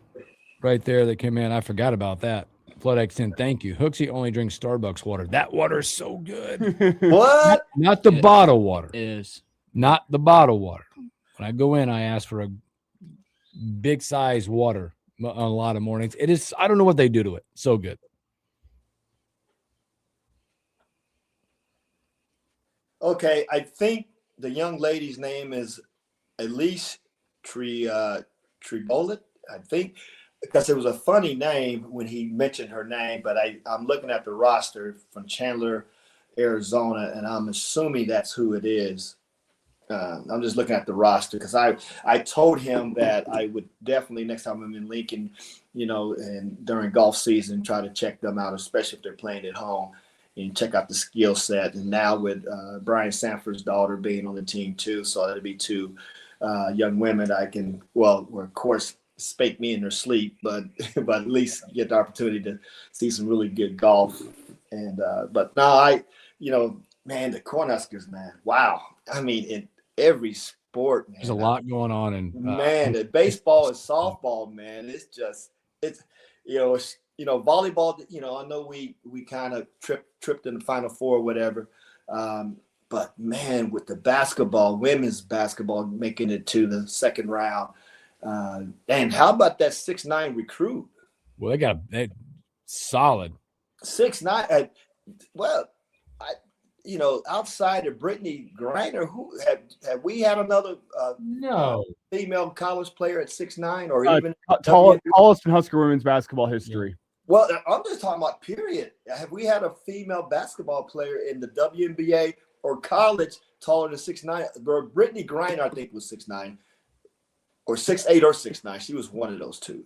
right there that came in. I forgot about that. Flood X10, thank you. Hooksy only drinks Starbucks water. That water is so good. What? Not the bottle water. It is. Not the bottle water. When I go in, I ask for a big size water on a lot of mornings. It is, I don't know what they do to it. So good. Okay, I think the young lady's name is Elise Tribolet, I think, because it was a funny name when he mentioned her name, but I'm looking at the roster from Chandler, Arizona, and I'm assuming that's who it is. I'm just looking at the roster, because I told him that I would definitely, next time I'm in Lincoln, and during golf season, try to check them out, especially if they're playing at home, and check out the skill set. And now with Brian Sanford's daughter being on the team too, so that'll be two young women I can, of course, spank me in their sleep, but at least get the opportunity to see some really good golf. And but now man, the Cornhuskers, man, wow. I mean, in every sport, man. There's a lot going on, and man, the baseball and softball, man, it's volleyball. I know we kind of tripped in the Final Four or whatever, but man, with the basketball, women's basketball making it to the second round, and how about that 6'9" recruit? Well, they solid 6'9". Outside of Brittany Griner, who have we had another female college player at 6'9", or even tallest in Husker women's basketball history? Well, I'm just talking about period. Have we had a female basketball player in the WNBA or college taller than 6'9"? Brittany Griner, I think, was 6'9", or 6'8", or 6'9". She was one of those two.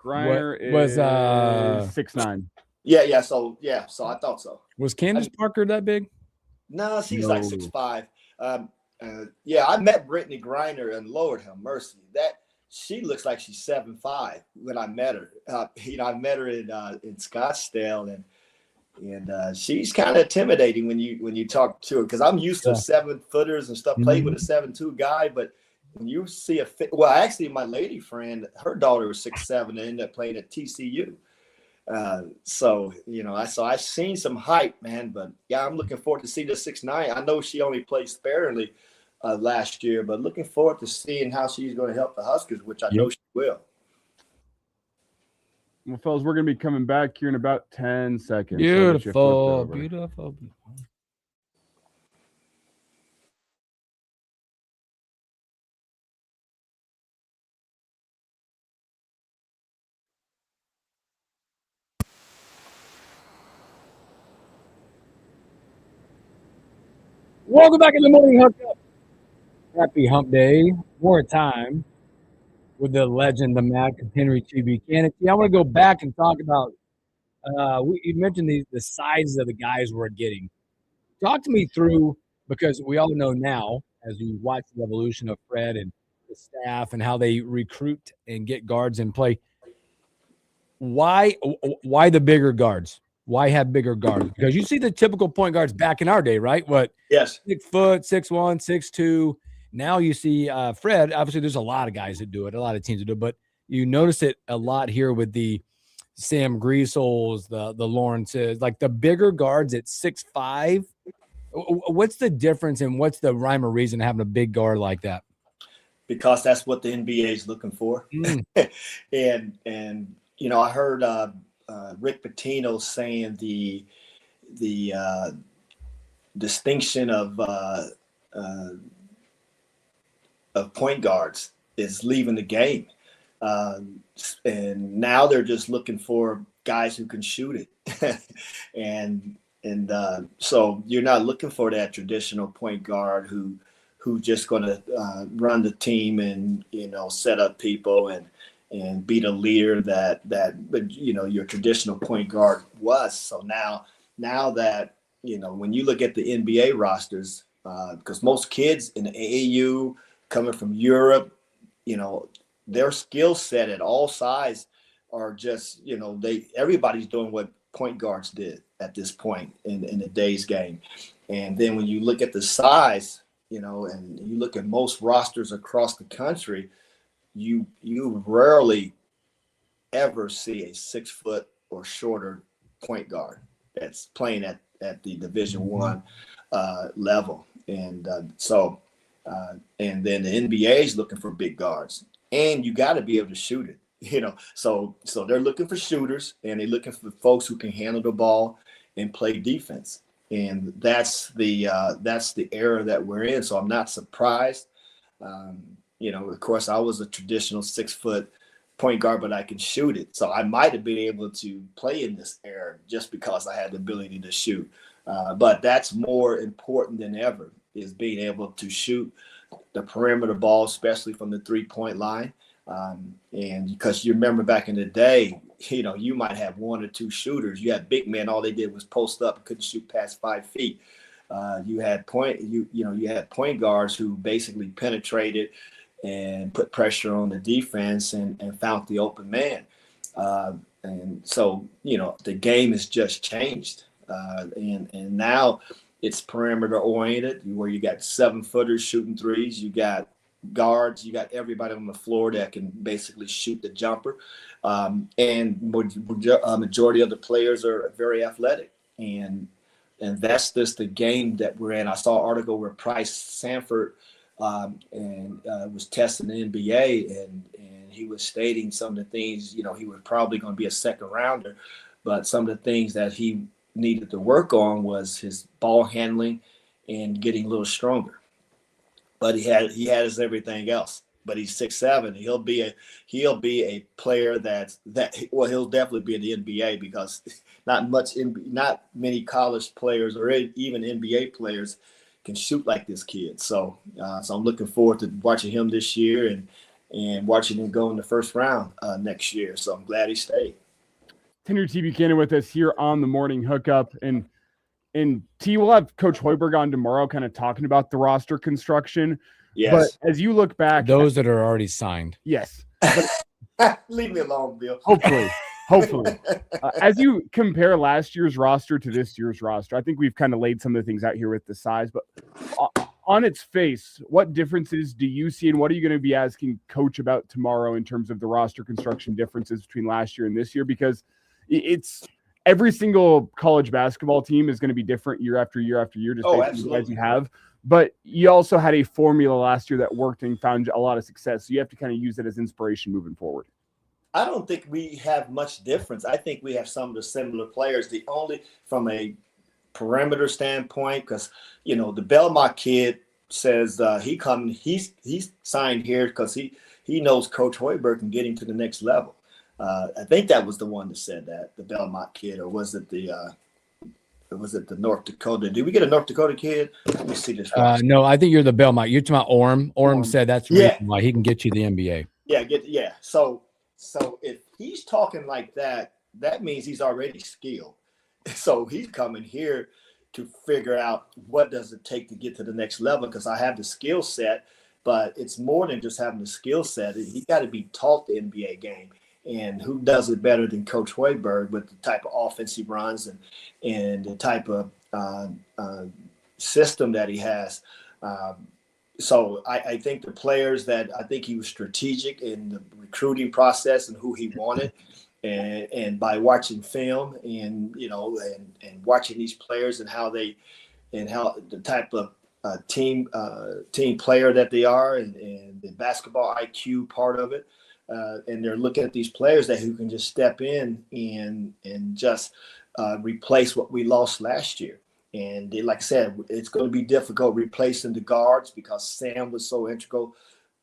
Griner was 6'9". Yeah. So I thought so. Was Candace Parker that big? No, she's like 6'5". I met Brittany Griner, and Lord have mercy, that she looks like she's 7'5" when I met her. I met her in Scottsdale, and she's kind of intimidating when you talk to her, because I'm used to 7-footers and stuff. Played with a 7'2" guy, but when you see actually my lady friend, her daughter was 6'7" and ended up playing at TCU. So I've seen some hype, man, but yeah, I'm looking forward to see the 6'9". I know she only played sparingly last year, but looking forward to seeing how she's going to help the Huskers, which I know she will. Well, fellas, we're going to be coming back here in about 10 seconds. Beautiful. Welcome back in the morning hookup. Happy hump day. More time. with the legend, the Mac Henry T. Buchanan. I want to go back and talk about. You mentioned the sizes of the guys we're getting. Talk to me through, because we all know now, as we watch the evolution of Fred and the staff and how they recruit and get guards in play. Why the bigger guards? Why have bigger guards? Because you see the typical point guards back in our day, right? What? Yes. 6 foot, 6'1", 6'2". Now you see Fred. Obviously, there's a lot of guys that do it, a lot of teams that do it, but you notice it a lot here with the Sam Griesel's, the Lawrences, like the bigger guards at 6'5". What's the difference and what's the rhyme or reason having a big guard like that? Because that's what the NBA is looking for. and you know, I heard Rick Pitino saying the distinction of point guards is leaving the game. And now they're just looking for guys who can shoot it. and so you're not looking for that traditional point guard who's just going to run the team and, you know, set up people and be the leader that you know, your traditional point guard was. So now that, you know, when you look at the NBA rosters, because most kids in the AAU coming from Europe, you know, their skill set at all sides are just, you know, everybody's doing what point guards did at this point in the day's game. And then when you look at the size, you know, and you look at most rosters across the country, you rarely ever see a 6 foot or shorter point guard that's playing at the Division I level. And and then the NBA is looking for big guards, and you got to be able to shoot it, you know. So they're looking for shooters, and they're looking for folks who can handle the ball and play defense. And that's the era that we're in. So I'm not surprised. You know, of course, I was a traditional 6 foot point guard, but I can shoot it. So I might have been able to play in this era just because I had the ability to shoot. But that's more important than ever, is being able to shoot the perimeter ball, especially from the 3-point line. And because you remember back in the day, you know, you might have one or two shooters. You had big men, all they did was post up and couldn't shoot past 5 feet. You had point guards who basically penetrated and put pressure on the defense and found the open man. And so, you know, the game has just changed. And now it's perimeter oriented, where you got 7-footers shooting threes, you got guards, you got everybody on the floor that can basically shoot the jumper. And majority of the players are very athletic. And that's just the game that we're in. I saw an article where Price Sanford was testing the NBA, and he was stating some of the things, you know, he was probably going to be a second rounder, but some of the things that he needed to work on was his ball handling and getting a little stronger. But he has everything else. But he's 6'7". He'll be a player he'll definitely be in the NBA, because not many college players or even NBA players can shoot like this kid. So I'm looking forward to watching him this year and watching him go in the first round next year. So I'm glad he stayed. Henry T. Buchanan with us here on the Morning Hookup. And T, we'll have Coach Hoiberg on tomorrow kind of talking about the roster construction. Yes. But as you look back, those that are already signed. Yes. Leave me alone, Bill. Hopefully. As you compare last year's roster to this year's roster, I think we've kind of laid some of the things out here with the size, but on its face, what differences do you see, and what are you going to be asking Coach about tomorrow in terms of the roster construction differences between last year and this year? Because it's every single college basketball team is going to be different year after year after year, just based on the guys you have. But you also had a formula last year that worked and found a lot of success. So you have to kind of use it as inspiration moving forward. I don't think we have much difference. I think we have some of the similar players. The only, from a perimeter standpoint, because, you know, the Belmont kid says he's signed here because he knows Coach Hoiberg can get him to the next level. I think that was the one that said that, the Belmont kid, or was it the North Dakota? Did we get a North Dakota kid? Let me see this. No, I think you're the Belmont. You're talking about Orm. Orm said that's the reason why he can get you the NBA. Yeah. So if he's talking like that, that means he's already skilled. So he's coming here to figure out what does it take to get to the next level, because I have the skill set, but it's more than just having the skill set. He got to be taught the NBA game. And who does it better than Coach Hoiberg with the type of offense he runs and the type of system that he has. So I think the players that I think he was strategic in the recruiting process and who he wanted. And by watching film and watching these players and how the type of team player that they are and the basketball IQ part of it, and they're looking at these players who can just step in and just replace what we lost last year. And like I said, it's going to be difficult replacing the guards because Sam was so integral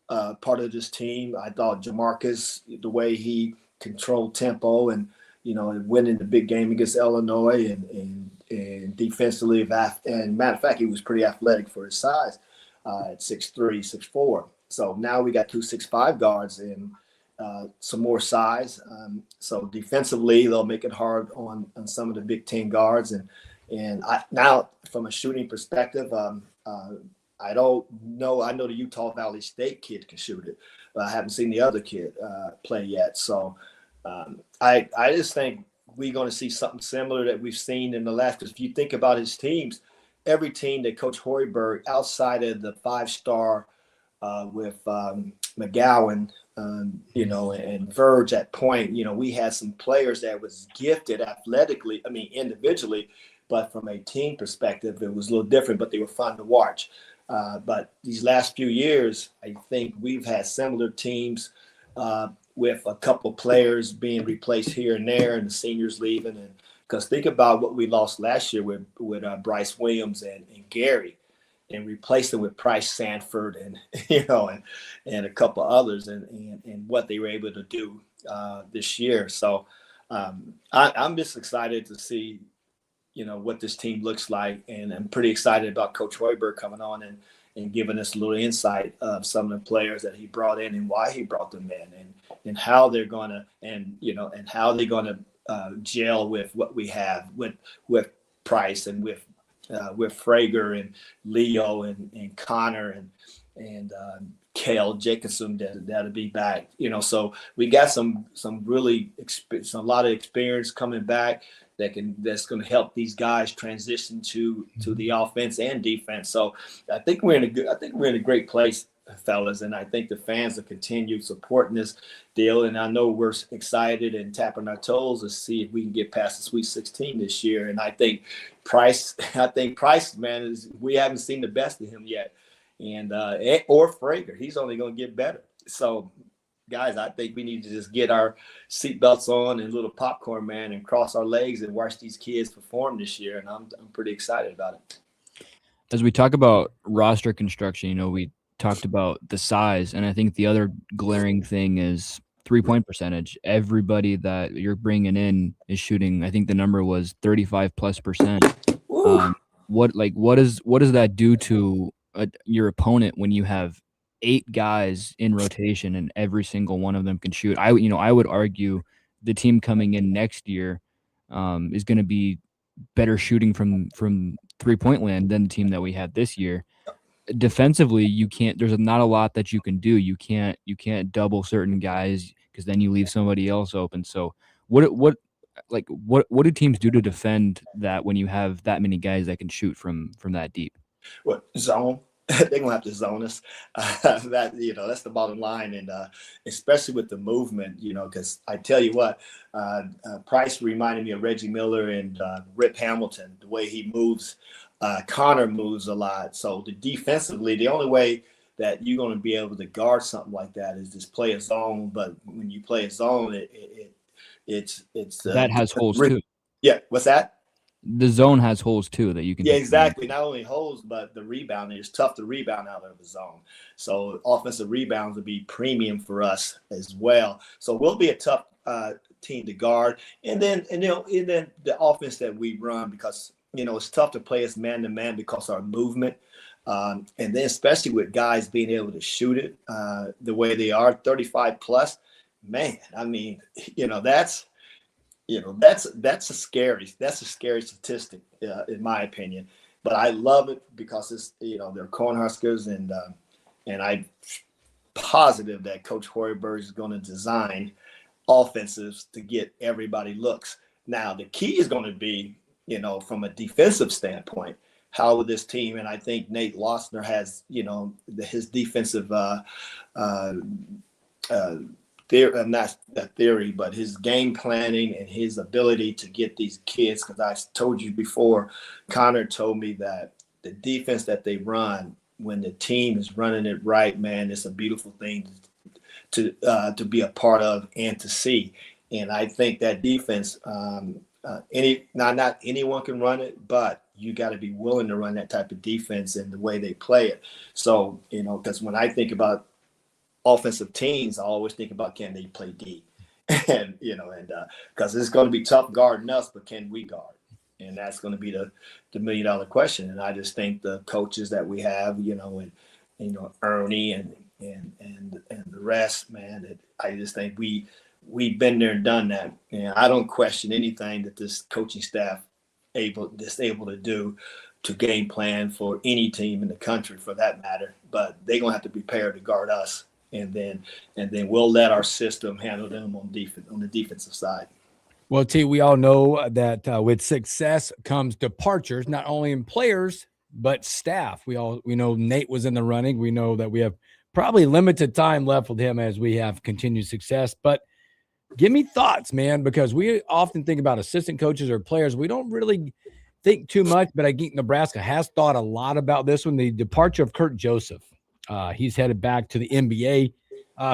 part of this team. I thought Jamarcus, the way he controlled tempo and winning the big game against Illinois and defensively, and matter of fact, he was pretty athletic for his size at 6'3", 6'4". So now we got 2 6'5" guards and some more size. So defensively, they'll make it hard on some of the Big Ten guards. And now from a shooting perspective, I don't know. I know the Utah Valley State kid can shoot it, but I haven't seen the other kid play yet. So I just think we're going to see something similar that we've seen in the last. Because if you think about his teams, every team that Coach Hoiberg, outside of the 5-star with McGowan, and Verge at point, we had some players that was gifted athletically. I mean, individually, but from a team perspective, it was a little different. But they were fun to watch. But these last few years, I think we've had similar teams with a couple players being replaced here and there, and the seniors leaving. And because think about what we lost last year with Bryce Williams and Gary, and replaced them with Price Sanford and and a couple others, and what they were able to do this year. So I'm just excited to see what this team looks like, and I'm pretty excited about Coach Hoiberg coming on and giving us a little insight of some of the players that he brought in and why he brought them in, and how they're gonna gel with what we have with Price and with Frager and Leo and Connor and Kale Jacobson that'll be back. So we got some really a lot of experience coming back that's going to help these guys transition to the offense and defense. So I think we're in a great place, fellas, and I think the fans will continue supporting this deal. And I know we're excited and tapping our toes to see if we can get past the Sweet 16 this year. And I think Price, man, we haven't seen the best of him yet, and or Frager, he's only going to get better. So, guys, I think we need to just get our seatbelts on and a little popcorn, man, and cross our legs and watch these kids perform this year. And I'm pretty excited about it. As we talk about roster construction, we talked about the size, and I think the other glaring thing is 3-point percentage. Everybody that you're bringing in is shooting. I think the number was 35+%. What does that do to your opponent when you have 8 guys in rotation and every single one of them can shoot? I would argue the team coming in next year is going to be better shooting from 3-point land than the team that we had this year. Defensively, there's not a lot that you can do. You can't double certain guys because then you leave somebody else open. So what do teams do to defend that when you have that many guys that can shoot from that deep? What, zone? They're gonna have to zone us. That's the bottom line, and especially with the movement, because I tell you what, Price reminded me of Reggie Miller and Rip Hamilton. The way he moves, Connor moves a lot. So defensively, the only way that you're going to be able to guard something like that is just play a zone. But when you play a zone, it's that has holes too. Yeah, what's that? The zone has holes too that you can. Yeah, exactly. Not only holes, but the rebounding. It's tough to rebound out of the zone. So offensive rebounds will be premium for us as well. So we'll be a tough team to guard. And then the offense that we run, because it's tough to play us man to man because our movement. And then especially with guys being able to shoot it the way they are, 35 plus, man, I mean, that's a scary statistic in my opinion. But I love it because it's, they're Cornhuskers, and I'm positive that Coach Hoiberg is going to design offensives to get everybody looks. Now, the key is going to be, from a defensive standpoint, how will this team, and I think Nate Losner has, his defensive theory, not that theory, but his game planning and his ability to get these kids, because I told you before, Connor told me that the defense that they run, when the team is running it right, man, it's a beautiful thing to be a part of and to see. And I think that defense, not anyone can run it, but you got to be willing to run that type of defense and the way they play it. So, because when I think about offensive teams, I always think about, can they play D? And, because it's going to be tough guarding us, but can we guard? And that's going to be the $1 million question. And I just think the coaches that we have, and Ernie and the rest, man, I just think we've been there and done that. And I don't question anything that this coaching staff able to do to game plan for any team in the country, for that matter. But they're gonna have to be prepared to guard us, and then we'll let our system handle them on the defensive side. Well, T, we all know that with success comes departures, not only in players but staff. We know Nate was in the running. We know that we have probably limited time left with him as we have continued success. But give me thoughts, man, because we often think about assistant coaches or players. We don't really think too much, but I think Nebraska has thought a lot about this one. The departure of Kurt Joseph. He's headed back to the NBA.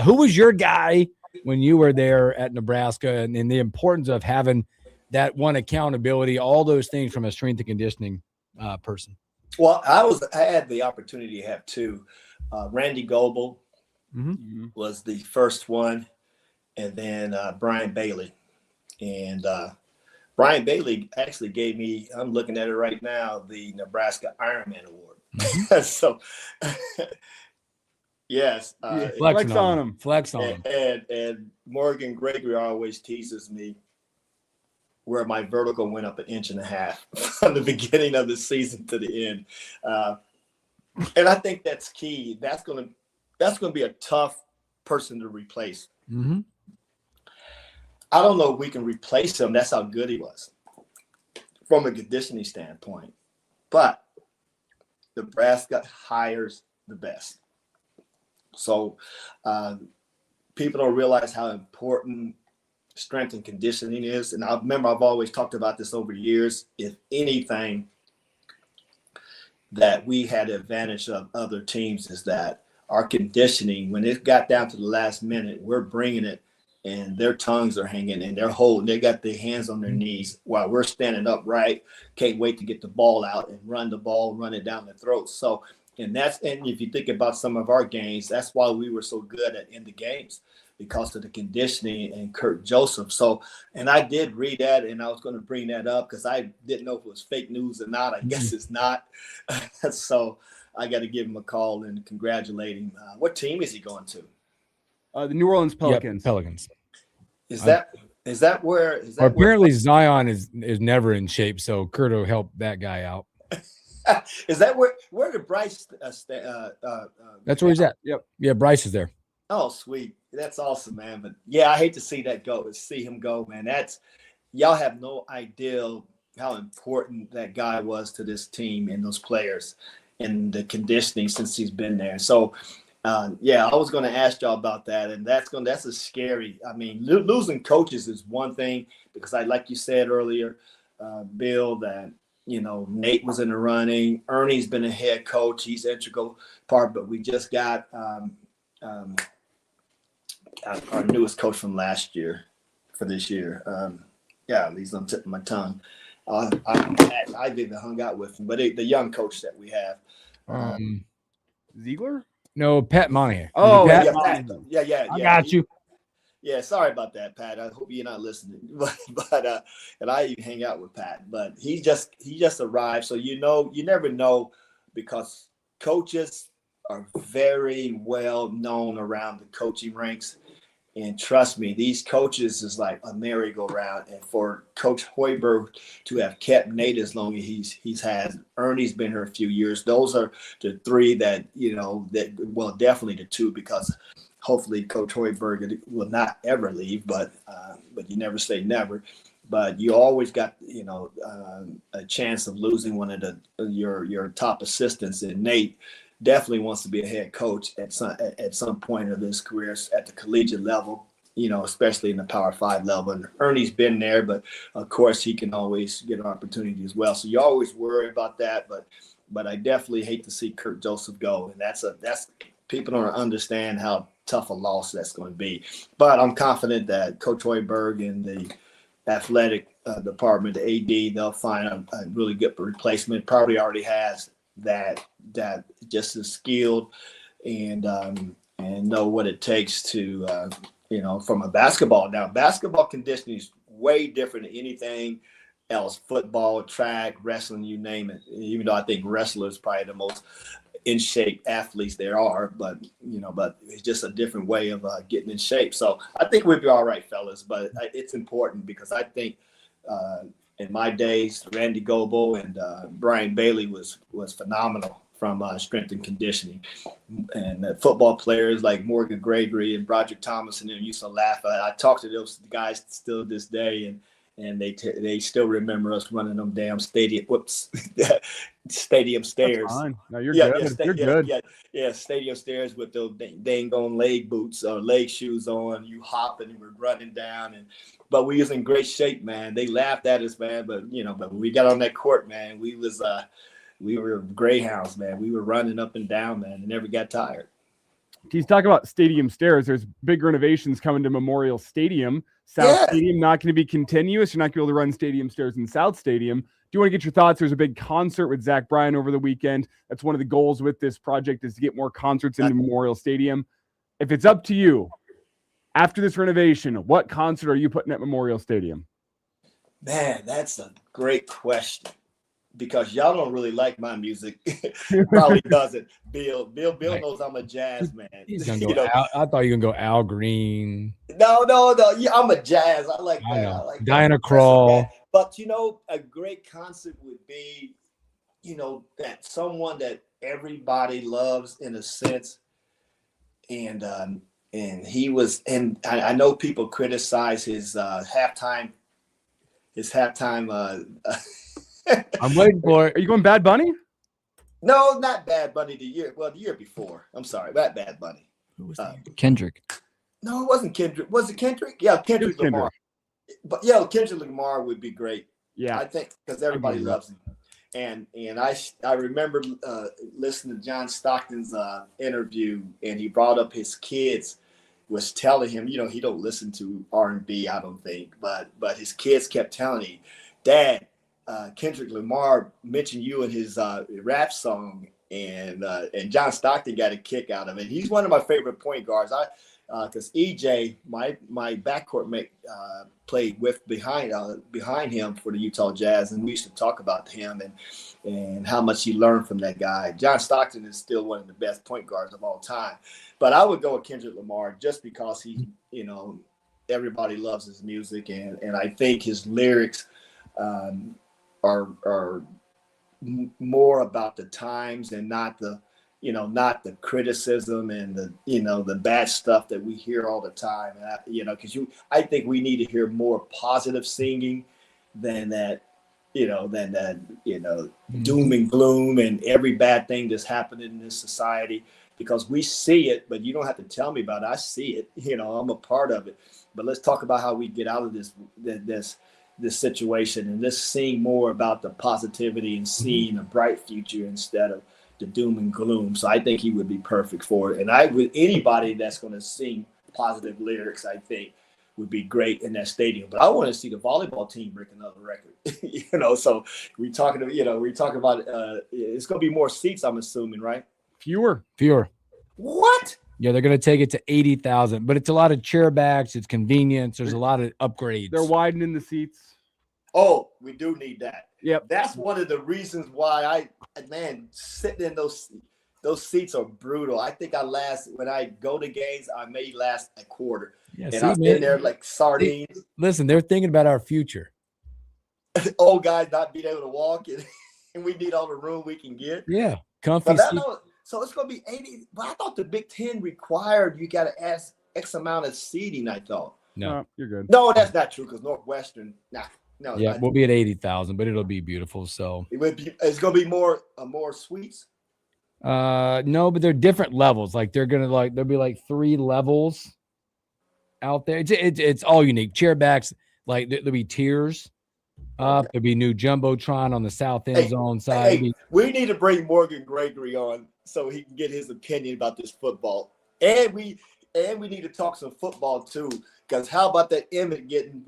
Who was your guy when you were there at Nebraska, and the importance of having that one accountability, all those things from a strength and conditioning person? Well, I had the opportunity to have two. Randy Goebel was the first one, and then Brian Bailey. And Brian Bailey actually gave me, I'm looking at it right now, the Nebraska Ironman Award. So, yes. Flex on him. Flex on him. And Morgan Gregory always teases me where my vertical went up 1.5 inches from the beginning of the season to the end. And I think that's key. That's going to be a tough person to replace. Mm-hmm. I don't know if we can replace him. That's how good he was from a conditioning standpoint. But Nebraska hires the best. So people don't realize how important strength and conditioning is. And I remember I've always talked about this over years. If anything that we had the advantage of other teams is that our conditioning, when it got down to the last minute, we're bringing it, and their tongues are hanging and they're holding. They got their hands on their knees while we're standing upright. Can't wait to get the ball out and run the ball, run it down the throat. So, and if you think about some of our games, that's why we were so good at in the games, because of the conditioning and Kurt Joseph. So, and I did read that, and I was going to bring that up because I didn't know if it was fake news or not. I guess it's not. So I got to give him a call and congratulate him. What team is he going to? The New Orleans Pelicans. Yep, Pelicans. Is that where? Apparently Zion is never in shape, so Kurt will help that guy out. Is that where did Bryce that's where he's at. Yep. Yeah, Bryce is there. Oh, sweet. That's awesome, man. But yeah, I hate to see him go, man. Y'all have no idea how important that guy was to this team and those players and the conditioning since he's been there. So I was going to ask y'all about that, and that's a scary. I mean, losing coaches is one thing, because like you said earlier, Bill, that Nate was in the running. Ernie's been a head coach; he's integral part. But we just got our newest coach from last year for this year. At least I'm tipping my tongue. I didn't hung out with him, but the young coach that we have, Ziegler. No, Pat Monahan. Oh, Pat? Yeah. I got you. Yeah, sorry about that, Pat. I hope you're not listening. But and I even hang out with Pat, but he just arrived. So you never know, because coaches are very well known around the coaching ranks. And trust me, these coaches is like a merry-go-round. And for Coach Hoiberg to have kept Nate as long as he's had, Ernie's been here a few years. Those are the three that, definitely the two, because hopefully Coach Hoiberg will not ever leave, but you never say never. But you always got, a chance of losing one of your top assistants. And Nate definitely wants to be a head coach at some point of his career at the collegiate level, especially in the Power 5 level. And Ernie's been there, but of course he can always get an opportunity as well. So you always worry about that, but I definitely hate to see Kurt Joseph go. And that's people don't understand how tough a loss that's going to be. But I'm confident that Coach Hoiberg and the athletic department, the AD, they'll find a really good replacement. Probably already has that just as skilled and know what it takes to from a basketball. Now basketball conditioning is way different than anything else. Football, track, wrestling, you name it. Even though I think wrestlers probably the most in shape athletes there are, but it's just a different way of getting in shape. So I think we'll be all right, fellas. But it's important because I think in my days, Randy Goebel and Brian Bailey was phenomenal from strength and conditioning. And football players like Morgan Gregory and Broderick Thomas and them used to laugh. I talk to those guys still to this day, and they still remember us running them damn stadium stairs. No, you're good. You're good. Yeah, stadium stairs with those dang on leg boots or leg shoes on. You hopping and we're running down, but we was in great shape, man. They laughed at us, man. But but when we got on that court, man, we were greyhounds, man. We were running up and down, man, and never got tired. He's talking about stadium stairs. There's big renovations coming to Memorial Stadium. South Stadium not going to be continuous. You're not going to be able to run stadium stairs in South Stadium. Do you want to get your thoughts? There's a big concert with Zach Bryan over the weekend. That's one of the goals with this project is to get more concerts into Memorial Stadium. If it's up to you, after this renovation, what concert are you putting at Memorial Stadium? Man, that's a great question. Because y'all don't really like my music. Probably doesn't. Bill knows I'm a jazz man. I thought you were going to go Al Green. No. Yeah, I'm a jazz. I like that. I like Diana Krall. But a great concert would be, that someone that everybody loves in a sense. And he was, and I know people criticize his halftime. I'm waiting for it. Are you going Bad Bunny? No, not Bad Bunny. The year before. I'm sorry, not Bad Bunny. Who was that? Kendrick. No, it wasn't Kendrick. Was it Kendrick? Yeah, Kendrick Lamar. But Kendrick Lamar would be great. Yeah, I think because everybody loves him. And I remember listening to John Stockton's interview, and he brought up his kids was telling him, he don't listen to R&B, I don't think, but his kids kept telling him, Dad, Kendrick Lamar mentioned you in his rap song, and John Stockton got a kick out of it. He's one of my favorite point guards. Because EJ, my backcourt mate, played with behind him for the Utah Jazz, and we used to talk about him and how much he learned from that guy. John Stockton is still one of the best point guards of all time, but I would go with Kendrick Lamar just because he, everybody loves his music, and I think his lyrics are more about the times and not the criticism and the bad stuff that we hear all the time. Because I think we need to hear more positive singing than that doom and gloom and every bad thing that's happening in this society, because we see it, but you don't have to tell me about it. I see it, I'm a part of it. But let's talk about how we get out of this situation, and let's sing more about the positivity and seeing a bright future instead of the doom and gloom. So I think he would be perfect for it. And anybody that's going to sing positive lyrics, I think would be great in that stadium. But I want to see the volleyball team break another record. So we're talking about it's going to be more seats, I'm assuming, right? Fewer. What? Yeah, they're going to take it to 80,000, but it's a lot of chair backs. It's convenience. There's a lot of upgrades. They're widening the seats. Oh, we do need that. Yep. That's one of the reasons why sitting in those, those seats are brutal. I think when I go to games, I may last a quarter. Yeah, and see, I'm man, in there like sardines. Listen, they're thinking about our future. Old guys not being able to walk, and we need all the room we can get. Yeah, comfy seat. So it's going to be 80. But I thought the Big Ten required you got to ask X amount of seating, I thought. No, you're good. No, that's not true because Northwestern, no. Yeah, we'll be at 80,000, but it'll be beautiful. So it's going to be more suites. No, but they're different levels. Like there'll be like 3 levels out there. It's all unique. Chairbacks, like there'll be tiers up. There'll be new jumbotron on the south end zone side. We need to bring Morgan Gregory on so he can get his opinion about this football, and we need to talk some football too. Because how about that Emmett getting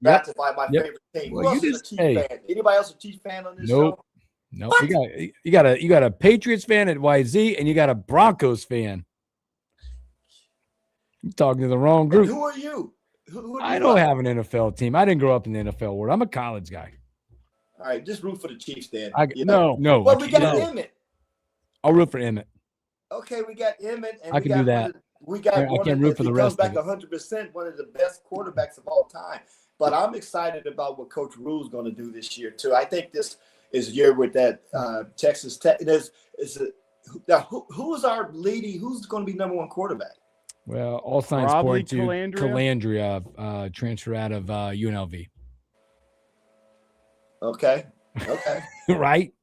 drafted by my favorite team? Well, Who else is a Chiefs fan? Anybody else a Chiefs fan on this show? Nope. You got a Patriots fan at YZ, and you got a Broncos fan. You're talking to the wrong group. And who are you? Who I don't have an NFL team. I didn't grow up in the NFL world. I'm a college guy. All right, just root for the Chiefs then. No. Well, we got Emmett. I'll root for Emmett. Okay, we got Emmett, and I can do that. We got I can't root for the rest comes of back 100%, one of the best quarterbacks of all time. But I'm excited about what Coach Rule's going to do this year too. I think this is a year with that Texas Tech. Who's our leading? Who's going to be number 1 quarterback? Well, all signs point to Calandria, transfer out of UNLV. Okay. Right?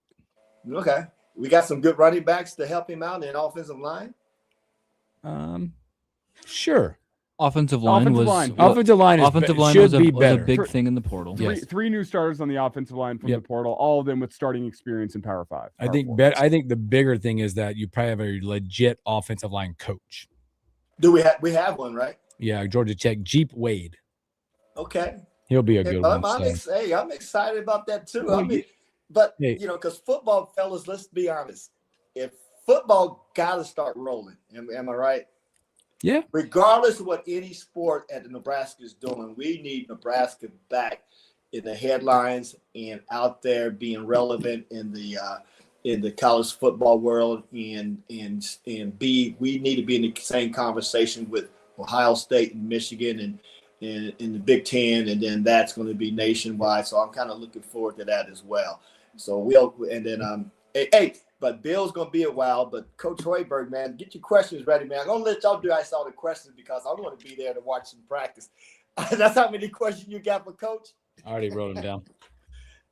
Okay. We got some good running backs to help him out in the offensive line. Sure. Offensive line was a big thing in the portal. Three new starters on the offensive line from the portal, all of them with starting experience in Power 5. I think the bigger thing is that you probably have a legit offensive line coach. Do we have one, right? Yeah, Georgia Tech, Jeep Wade. Okay. He'll be a good one. I'm excited about that too. Well, because football, fellas, let's be honest. If football got to start rolling, am I right? Yeah. Regardless of what any sport at the Nebraska is doing, we need Nebraska back in the headlines and out there being relevant in the college football world, and we need to be in the same conversation with Ohio State and Michigan and in the Big Ten, and then that's going to be nationwide. So I'm kind of looking forward to that as well. So but Bill's going to be a while. But Coach Hoiberg, man, get your questions ready, man. I'm going to let y'all do all the questions because I'm going to be there to watch some practice. That's how many questions you got for Coach? I already wrote them down.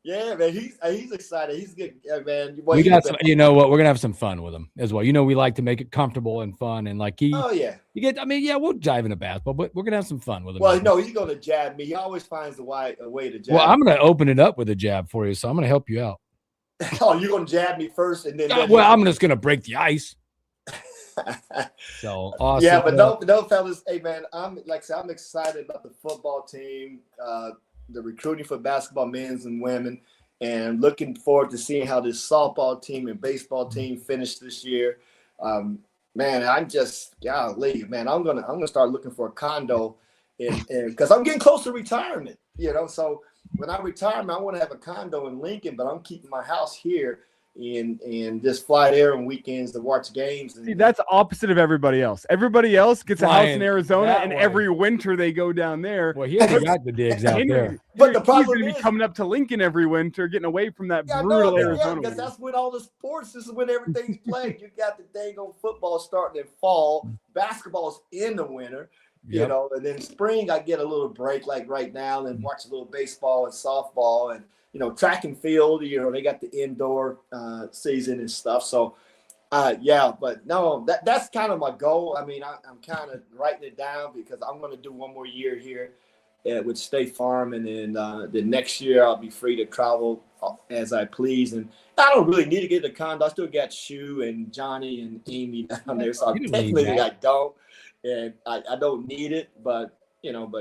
Yeah, man, he's excited. He's good, man. We got some. You know what? We're gonna have some fun with him as well. You know, we like to make it comfortable and fun, and like Oh yeah. We'll dive into basketball, but we're gonna have some fun with him. Well, no, he's gonna jab me. He always finds a way to jab. Well, I'm gonna open it up with a jab for you, so I'm gonna help you out. Oh, you're gonna jab me first, and then. Well, I'm just gonna break the ice. So awesome. Yeah, but no, fellas. Hey, man, I'm excited about the football team, the recruiting for basketball, men's and women, and looking forward to seeing how this softball team and baseball team finish this year. Man, I'm just golly, man. I'm gonna start looking for a condo, and because I'm getting close to retirement, So when I retire, I want to have a condo in Lincoln, but I'm keeping my house here. And just fly there on weekends to watch games. See, that's opposite of everybody else. Everybody else gets a house in Arizona, and every winter they go down there. Well, he hasn't got the digs out there. But the problem is, be coming up to Lincoln every winter, getting away from that brutal Arizona. Because that's when all the sports. This is when everything's played. You got the dang on football starting in fall, basketball's in the winter. Yep. And then spring I get a little break like right now, and watch a little baseball and softball and. Track and field, they got the indoor season and stuff. So, but no, that's kind of my goal. I mean, I'm kind of writing it down because I'm going to do one more year here with State Farm. And then the next year I'll be free to travel as I please. And I don't really need to get a condo. I still got Shu and Johnny and Amy down there. So technically I don't. And I don't need it, but I don't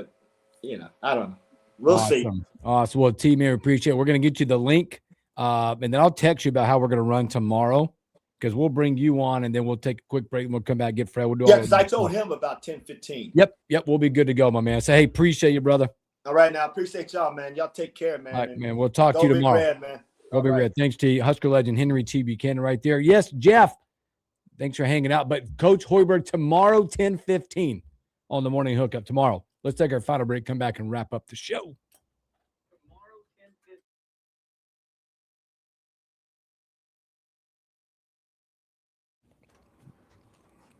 know. We'll see. Awesome. Well, T-Mary, appreciate it. We're going to get you the link, and then I'll text you about how we're going to run tomorrow because we'll bring you on, and then we'll take a quick break, and we'll come back, get Fred. We'll do because I told him about 10:15. Yep. We'll be good to go, my man. So, hey, appreciate you, brother. All right, now. Appreciate y'all, man. Y'all take care, man. All right, man. We'll talk to you tomorrow. Red, man. Go be red. Thanks to Husker legend Henry T. Buchanan right there. Yes, Jeff. Thanks for hanging out. But Coach Hoiberg tomorrow, 10:15 on the morning hookup tomorrow. Let's take our final break, come back and wrap up the show.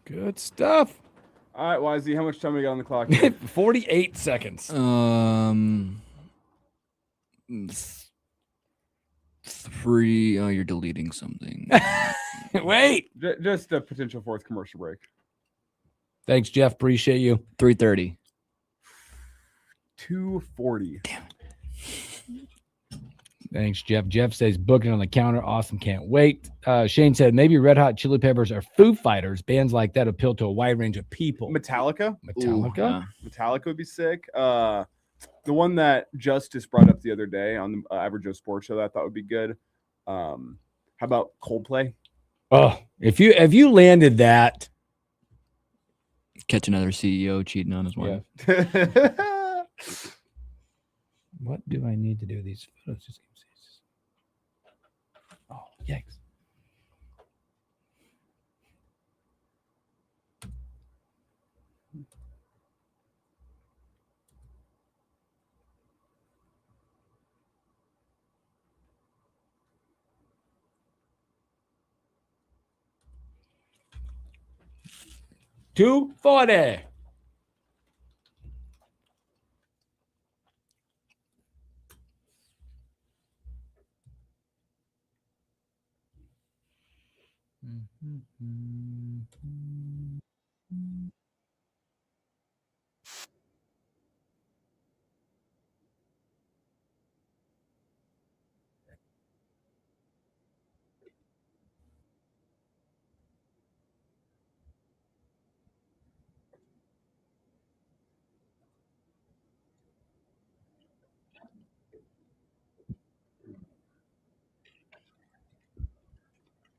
Good stuff. All right, YZ, how much time we got on the clock? 48 seconds. Three. Oh, you're deleting something. Wait. Just a potential fourth commercial break. Thanks, Jeff. Appreciate you. 3:30. 2:40. Damn. Thanks, Jeff. Jeff says booking on the counter. Awesome. Can't wait. Shane said maybe Red Hot Chili Peppers or Foo Fighters. Bands like that appeal to a wide range of people. Metallica. Metallica. Ooh, yeah. Metallica would be sick. The one that Justice brought up the other day on the Average Joe Sports Show that I thought would be good. How about Coldplay? Oh, if you landed that, Catch another CEO cheating on his wife. Yeah. What do I need to do with these photos? Just oh, yikes. $240.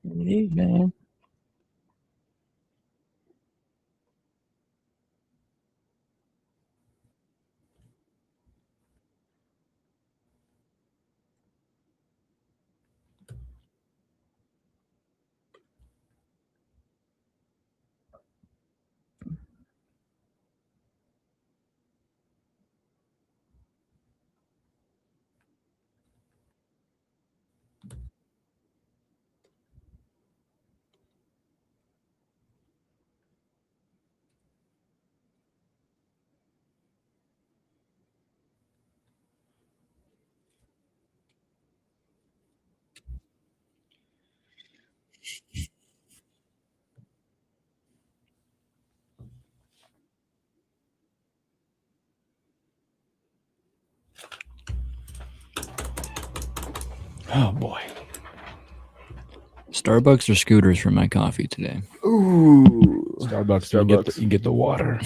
Man. Oh boy. Starbucks or Scooters for my coffee today? Ooh. Starbucks. You get the water.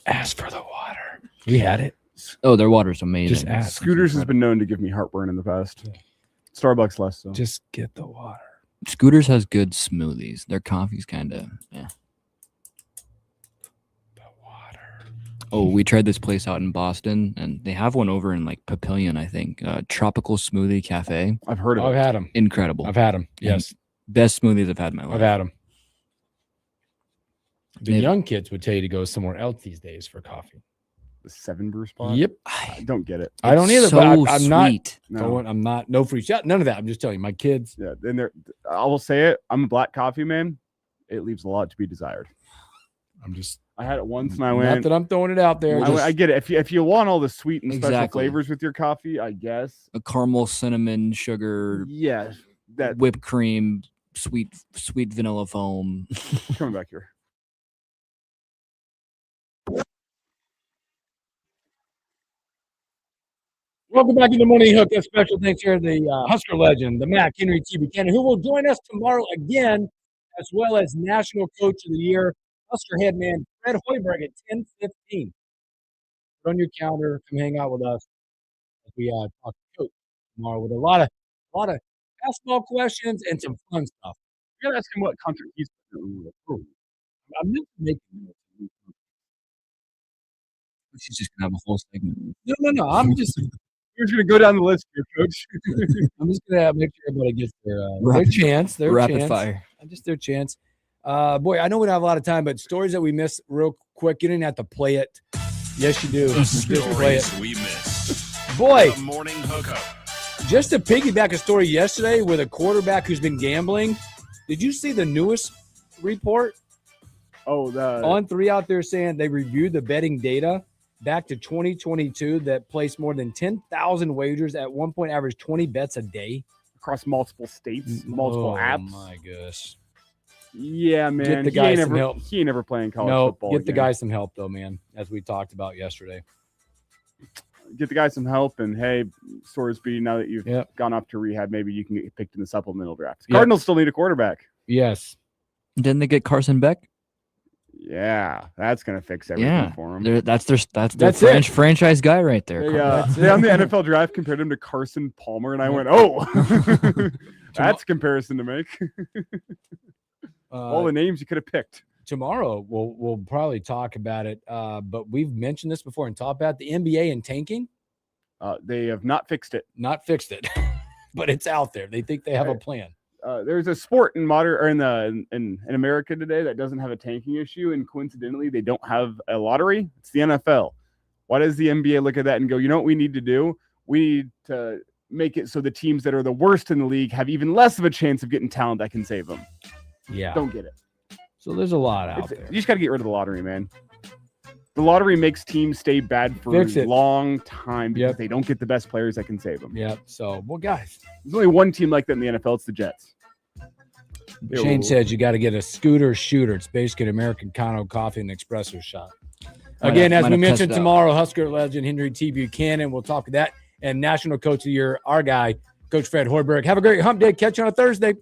Ask for the water. We had it. Oh, their water's amazing. Just ask. Scooters has been known to give me heartburn in the past. Starbucks less so. Just get the water. Scooters has good smoothies. Their coffee's kind of yeah. The water. Oh, we tried this place out in Boston, and they have one over in like Papillion, I think. Tropical Smoothie Cafe. I've heard of it. I've had them. Incredible. I've had them. Yes. Best smoothies I've had in my life. I've had them. The young kids would tell you to go somewhere else these days for coffee. The 7 Brew spot? Yep. I don't get it. I don't either, so but I'm sweet. not going. I'm not no free shot. None of that. I'm just telling you, my kids. Yeah, and I will say it. I'm a black coffee man. It leaves a lot to be desired. I had it once and I went. Not that I'm throwing it out there. I get it. If you want all the sweet and special Exactly. flavors with your coffee, I guess. A caramel, cinnamon, sugar, Yeah, that whipped cream, sweet vanilla foam. coming back here. Welcome back to the Morning Hook. A special thanks here to the Husker legend, the Mac, Henry T. Buchanan, who will join us tomorrow again, as well as National Coach of the Year, Husker head man Fred Hoiberg at 10:15. Put on your calendar, come hang out with us as we talk to Coach tomorrow with a lot of basketball questions and some fun stuff. You gotta ask him what country he's from. I'm just making She's just gonna have a whole segment. no. I'm just Who's going to go down the list here, Coach? I'm just gonna make sure everybody gets their chance. Their rapid chance. fire. Just their chance. Boy, I know we don't have a lot of time, but stories that we miss real quick. You didn't have to play it. Yes, you do. Just play it. We miss. Boy, The morning hookup. just to piggyback a story yesterday with a quarterback who's been gambling. Did you see the newest report? Oh, the On 3 out there saying they reviewed the betting data back to 2022 that placed more than 10,000 wagers at one point, average 20 bets a day across multiple states, multiple apps. Oh my gosh. Yeah, man. Get the guy some help. He ain't never playing college No, football. get the again. guy some help though, man, as we talked about yesterday. Get the guy some help, and hey, Sorsby, now that you've gone off to rehab, maybe you can get picked in the supplemental draft. Cardinals still need a quarterback. Yes. Didn't they get Carson Beck? Yeah, that's gonna fix everything for him. That's their franchise guy right there. They on the NFL draft compared him to Carson Palmer, and I went, "Oh, that's a comparison to make." All the names you could have picked. Tomorrow we'll probably talk about it, but we've mentioned this before and talked about the NBA and tanking. They have not fixed it. Not fixed it, but it's out there. They think they have a plan. There's a sport in in America today that doesn't have a tanking issue, and coincidentally, they don't have a lottery. It's the NFL. Why does the NBA look at that and go, you know what we need to do? We need to make it so the teams that are the worst in the league have even less of a chance of getting talent that can save them. Yeah. Don't get it. So there's a lot out there. You just got to get rid of the lottery, man. The lottery makes teams stay bad for Fix a it. long time because they don't get the best players that can save them. Yep. So, well, guys. There's only one team like that in the NFL. It's the Jets. Shane says you got to get a scooter shooter. It's basically an American Cano coffee and espresso shot. Again, as we mentioned tomorrow, Husker legend Henry T. Buchanan. We'll talk to that. And National Coach of the Year, our guy, Coach Fred Hoiberg. Have a great hump day. Catch you on a Thursday.